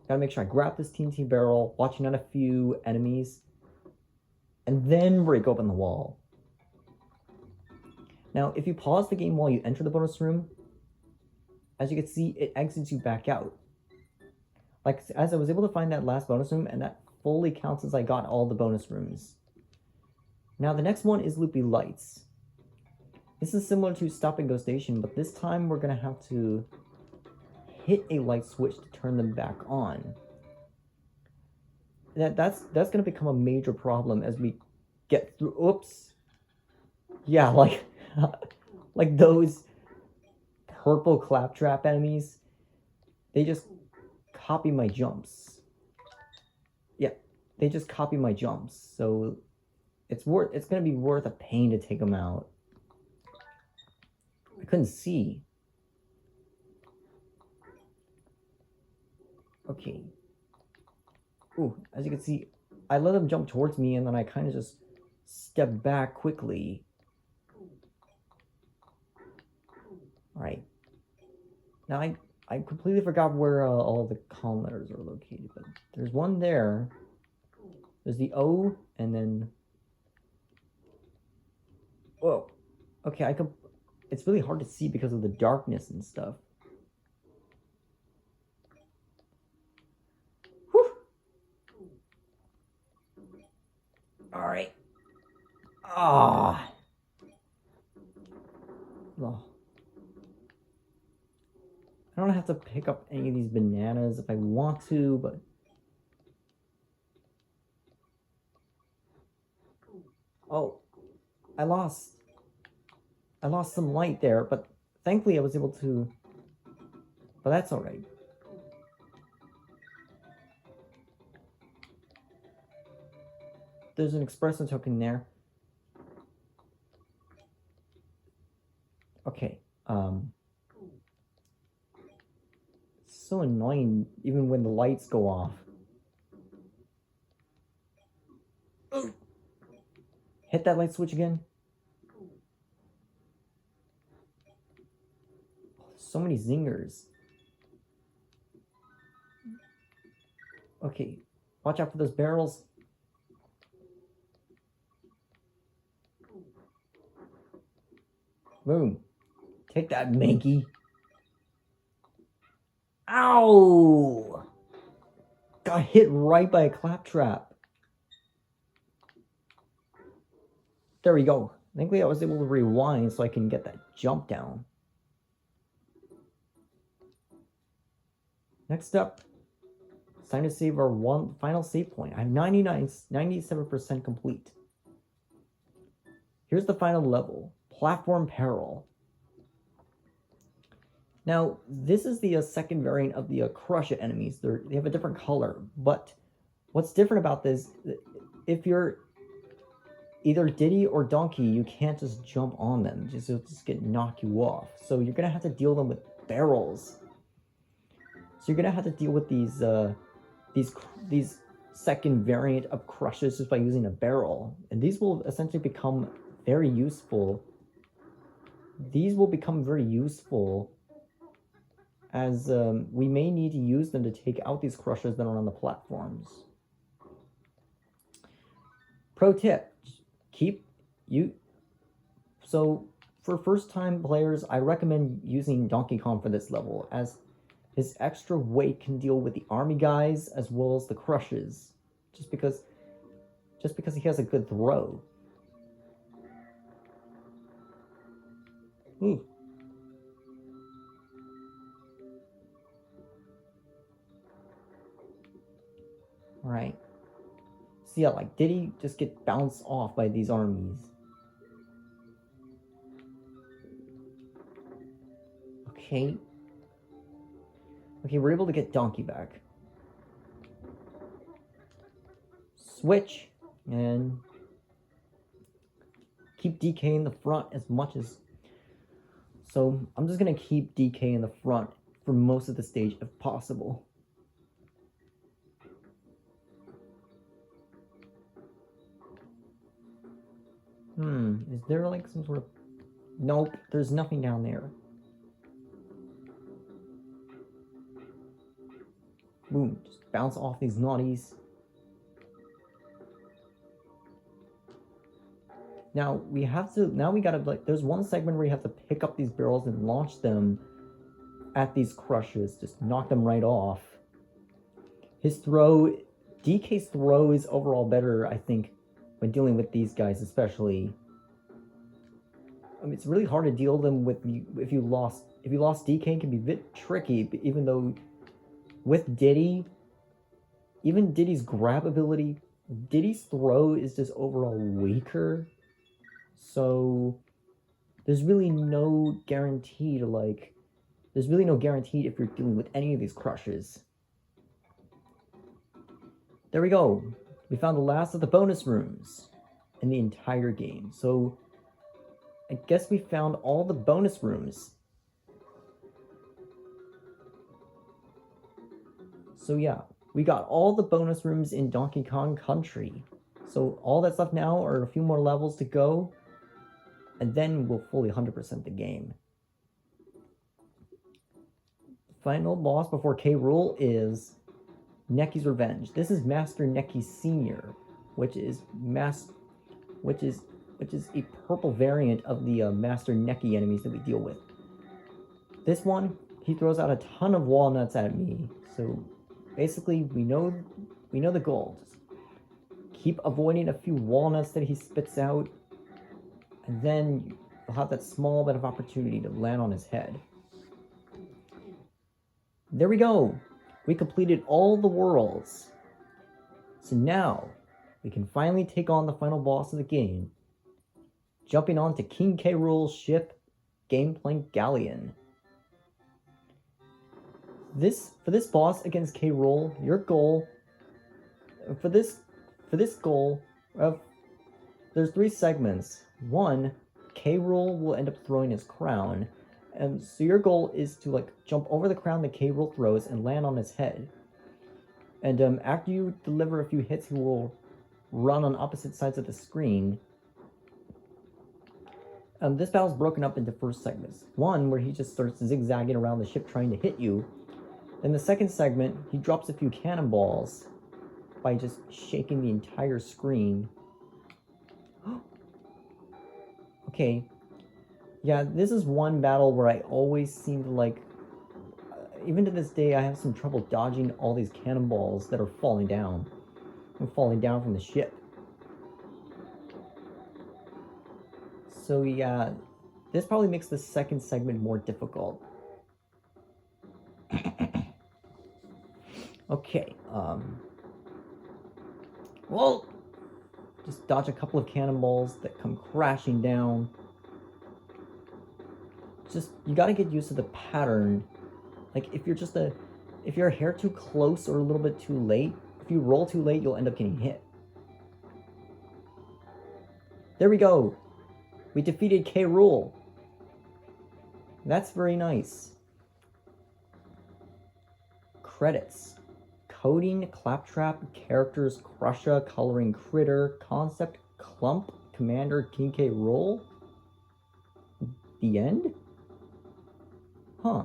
Gotta make sure I grab this TNT barrel, watching out a few enemies, and then break open the wall. Now, if you pause the game while you enter the bonus room, as you can see, it exits you back out. Like, as I was able to find that last bonus room, and that fully counts as I got all the bonus rooms. Now, the next one is Loopy Lights. This is similar to Stop and Go Station, but this time we're going to have to hit a light switch to turn them back on. That's going to become a major problem as we get through. Oops. Yeah, like like those purple claptrap enemies. They just copy my jumps. Yeah, they just copy my jumps. So it's going to be worth a pain to take them out. I couldn't see. Okay. Ooh, as you can see, I let them jump towards me, and then I kind of just step back quickly. Alright. Now, I completely forgot where all the column letters are located, but there's one there. There's the O, and then... Whoa. Okay, it's really hard to see because of the darkness and stuff. Alright. Ah. Oh. I don't have to pick up any of these bananas if I want to, but... Oh. I lost some light there, but thankfully I was able to... But that's alright. There's an espresso token there. Okay, it's so annoying even when the lights go off. Hit that light switch again. So many zingers. Okay, watch out for those barrels. Boom. Take that, Mankey. Ow! Got hit right by a claptrap. There we go. Thankfully I was able to rewind so I can get that jump down. Next up, it's time to save our one final save point. I have 97% complete. Here's the final level. Platform Peril. Now, this is the second variant of the Crusher enemies. They have a different color, but what's different about this, if you're either Diddy or Donkey, you can't just jump on them. It'll just knock you off. So you're gonna have to deal them with barrels. So you're gonna have to deal with these second variant of crushes just by using a barrel, and these will essentially become very useful. These will become very useful as we may need to use them to take out these crushes that are on the platforms. Pro tip. So for first-time players, I recommend using Donkey Kong for this level, as his extra weight can deal with the army guys as well as the crushes, just because he has a good throw. Ooh. All right. So yeah, like, did he just get bounced off by these armies? Okay. Okay, we're able to get Donkey back. Switch, and keep DK in the front as much as... So, I'm just gonna keep DK in the front for most of the stage if possible. Is there like some sort of... Nope, there's nothing down there. Boom, just bounce off these naughties. Now we gotta, like, there's one segment where you have to pick up these barrels and launch them at these crushes, just knock them right off. DK's throw is overall better, I think, when dealing with these guys especially. I mean, it's really hard to deal them with if you lost DK. It can be a bit tricky, even though with Diddy, even Diddy's grab ability, Diddy's throw is just overall weaker. So there's really no guarantee if you're dealing with any of these crushes. There we go. We found the last of the bonus rooms in the entire game. So I guess we found all the bonus rooms. So yeah, we got all the bonus rooms in Donkey Kong Country. So all that's left now are a few more levels to go, and then we'll fully 100% the game. The final boss before K. Rool is Necky's Revenge. This is Master Necky Sr., which is a purple variant of the Master Necky enemies that we deal with. This one, he throws out a ton of walnuts at me, so basically we know the goal. Just keep avoiding a few walnuts that he spits out, and then you'll have that small bit of opportunity to land on his head. There we go! We completed all the worlds. So now, we can finally take on the final boss of the game, jumping on to King K. Rool's ship, Gameplank Galleon. For this boss against K. Rool, your goal... For this goal, there's 3 segments. 1, K. Rool will end up throwing his crown, and so your goal is to, like, jump over the crown that K. Rool throws and land on his head. And after you deliver a few hits, he will run on opposite sides of the screen. This battle's broken up into first segments. 1, where he just starts zigzagging around the ship trying to hit you. In the second segment, he drops a few cannonballs by just shaking the entire screen. Okay. Yeah, this is one battle where I always seem to, like... even to this day, I have some trouble dodging all these cannonballs that are falling down. I'm falling down from the ship. So yeah, this probably makes the second segment more difficult. Okay, well, just dodge a couple of cannonballs that come crashing down. Just, you gotta get used to the pattern. Like, if you're a hair too close or a little bit too late, if you roll too late, you'll end up getting hit. There we go. We defeated K. Rool. That's very nice. Credits. Coding, Claptrap, Characters, Crusher, Coloring Critter, Concept, Clump, Commander, King K. Rool. The end? Huh.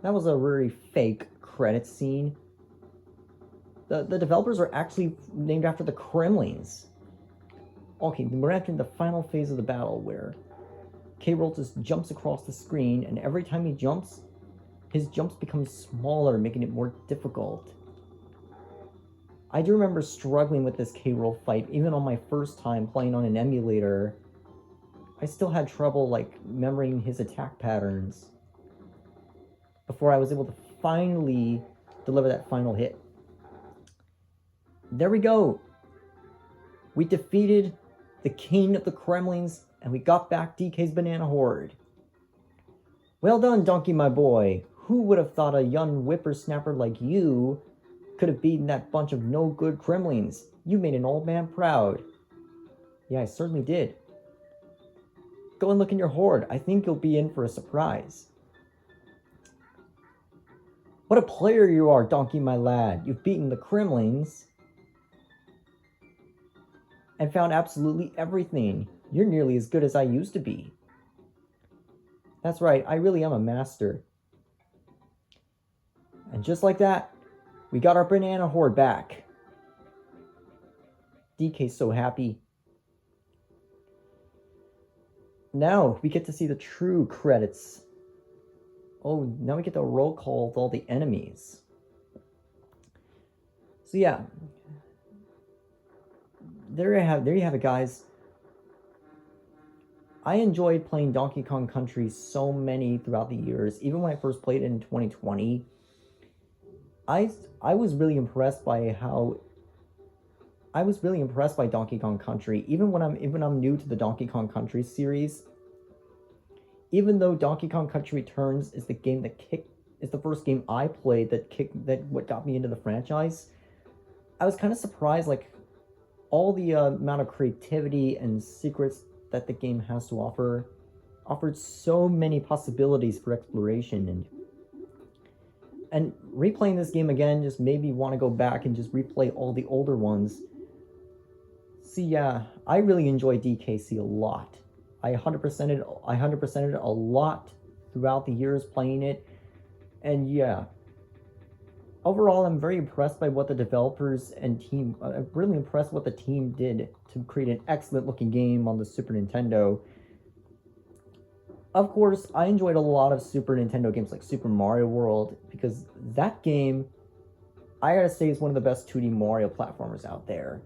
That was a very fake credit scene. The developers are actually named after the Kremlins. Okay, we're entering the final phase of the battle where K. Rool just jumps across the screen, and every time he jumps, his jumps become smaller, making it more difficult. I do remember struggling with this K. Rool fight, even on my first time playing on an emulator. I still had trouble, like, remembering his attack patterns before I was able to finally deliver that final hit. There we go. We defeated the king of the Kremlins, and we got back DK's banana horde. Well done, Donkey, my boy. Who would have thought a young whippersnapper like you could have beaten that bunch of no-good Kremlins? You made an old man proud. Yeah, I certainly did. Go and look in your horde. I think you'll be in for a surprise. What a player you are, Donkey, my lad. You've beaten the Kremlins and found absolutely everything. You're nearly as good as I used to be. That's right, I really am a master. And just like that, we got our banana horde back. DK's so happy. Now we get to see the true credits. Oh, now we get the roll call of all the enemies. So yeah, there you have it, guys. I enjoyed playing Donkey Kong Country so many throughout the years. Even when I first played it in 2020, I was really impressed by Donkey Kong Country. Even when I'm new to the Donkey Kong Country series, even though Donkey Kong Country Returns is the first game I played that got me into the franchise, I was kind of surprised, like, all the amount of creativity and secrets that the game has to offer offered so many possibilities for exploration, and replaying this game again just made me want to go back and just replay all the older ones. So yeah, I really enjoy DKC a lot. I 100%ed it a lot throughout the years playing it, and yeah. Overall, I'm very impressed by what the developers and team, I'm really impressed what the team did to create an excellent looking game on the Super Nintendo. Of course, I enjoyed a lot of Super Nintendo games like Super Mario World, because that game, I gotta say, is one of the best 2D Mario platformers out there.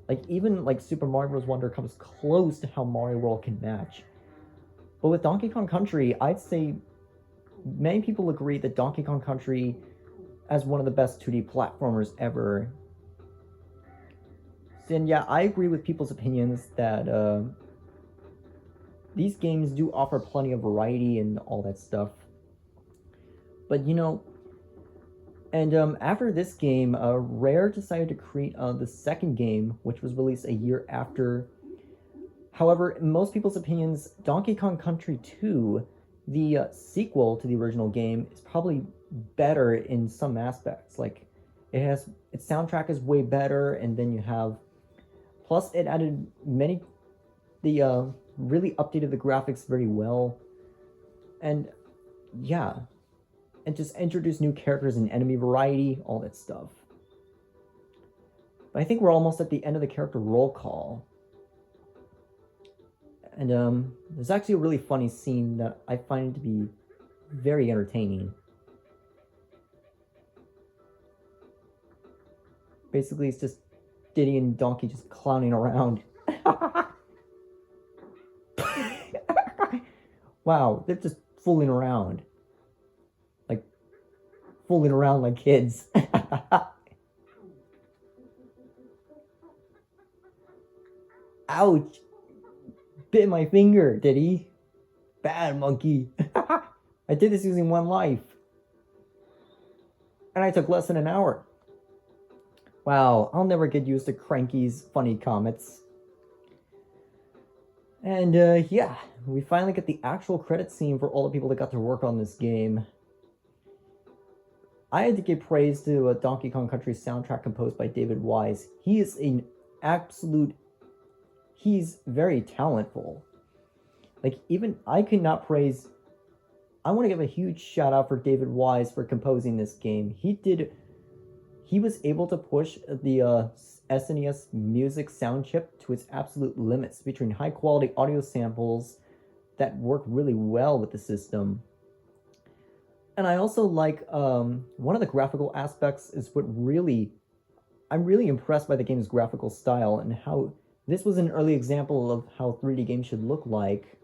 Like, even like Super Mario Bros. Wonder comes close to how Mario World can match. But with Donkey Kong Country, I'd say many people agree that Donkey Kong Country as one of the best 2D platformers ever. And yeah, I agree with people's opinions that these games do offer plenty of variety and all that stuff. But you know, and after this game, Rare decided to create the second game, which was released a year after. However, in most people's opinions, Donkey Kong Country 2, the sequel to the original game, is probably better in some aspects. Like, its soundtrack is way better, and then you have, plus it added really updated the graphics very well, and yeah, and just introduced new characters and enemy variety, all that stuff. But I think we're almost at the end of the character roll call. And there's actually a really funny scene that I find to be very entertaining. Basically, it's just Diddy and Donkey just clowning around. Wow, they're just fooling around. Like, fooling around like kids. Ouch! Bit my finger, Diddy. Bad monkey. I did this using one life. And I took less than an hour. Wow, I'll never get used to Cranky's funny comments. And yeah, we finally get the actual credit scene for all the people that got to work on this game. I had to give praise to Donkey Kong Country soundtrack composed by David Wise. He is an absolute... He's very talentful. Like, even I could not praise... I want to give a huge shout out for David Wise for composing this game. He was able to push the SNES music sound chip to its absolute limits, featuring high quality audio samples that work really well with the system. And I also like one of the graphical aspects is I'm really impressed by the game's graphical style and how this was an early example of how 3D games should look like.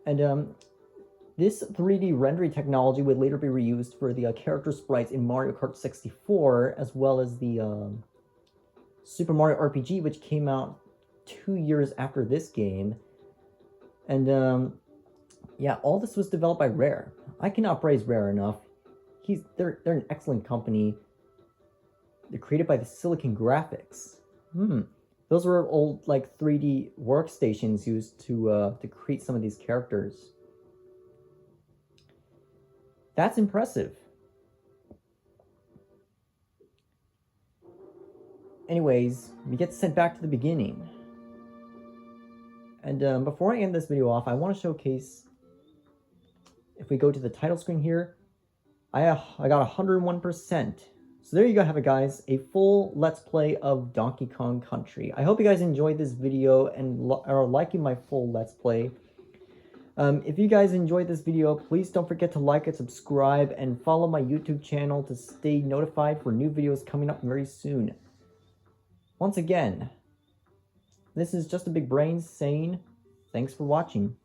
And this 3D rendering technology would later be reused for the character sprites in Mario Kart 64, as well as the Super Mario RPG, which came out 2 years after this game. And yeah, all this was developed by Rare. I cannot praise Rare enough. They're an excellent company. They're created by the Silicon Graphics. Those were old like 3D workstations used to create some of these characters. That's impressive. Anyways, we get sent back to the beginning. And before I end this video off, I want to showcase, if we go to the title screen here, I got 101%. So there you have it, guys, a full Let's Play of Donkey Kong Country. I hope you guys enjoyed this video and are liking my full Let's Play. If you guys enjoyed this video, please don't forget to like and subscribe and follow my YouTube channel to stay notified for new videos coming up very soon. Once again, this is JustinBigBrain saying thanks for watching.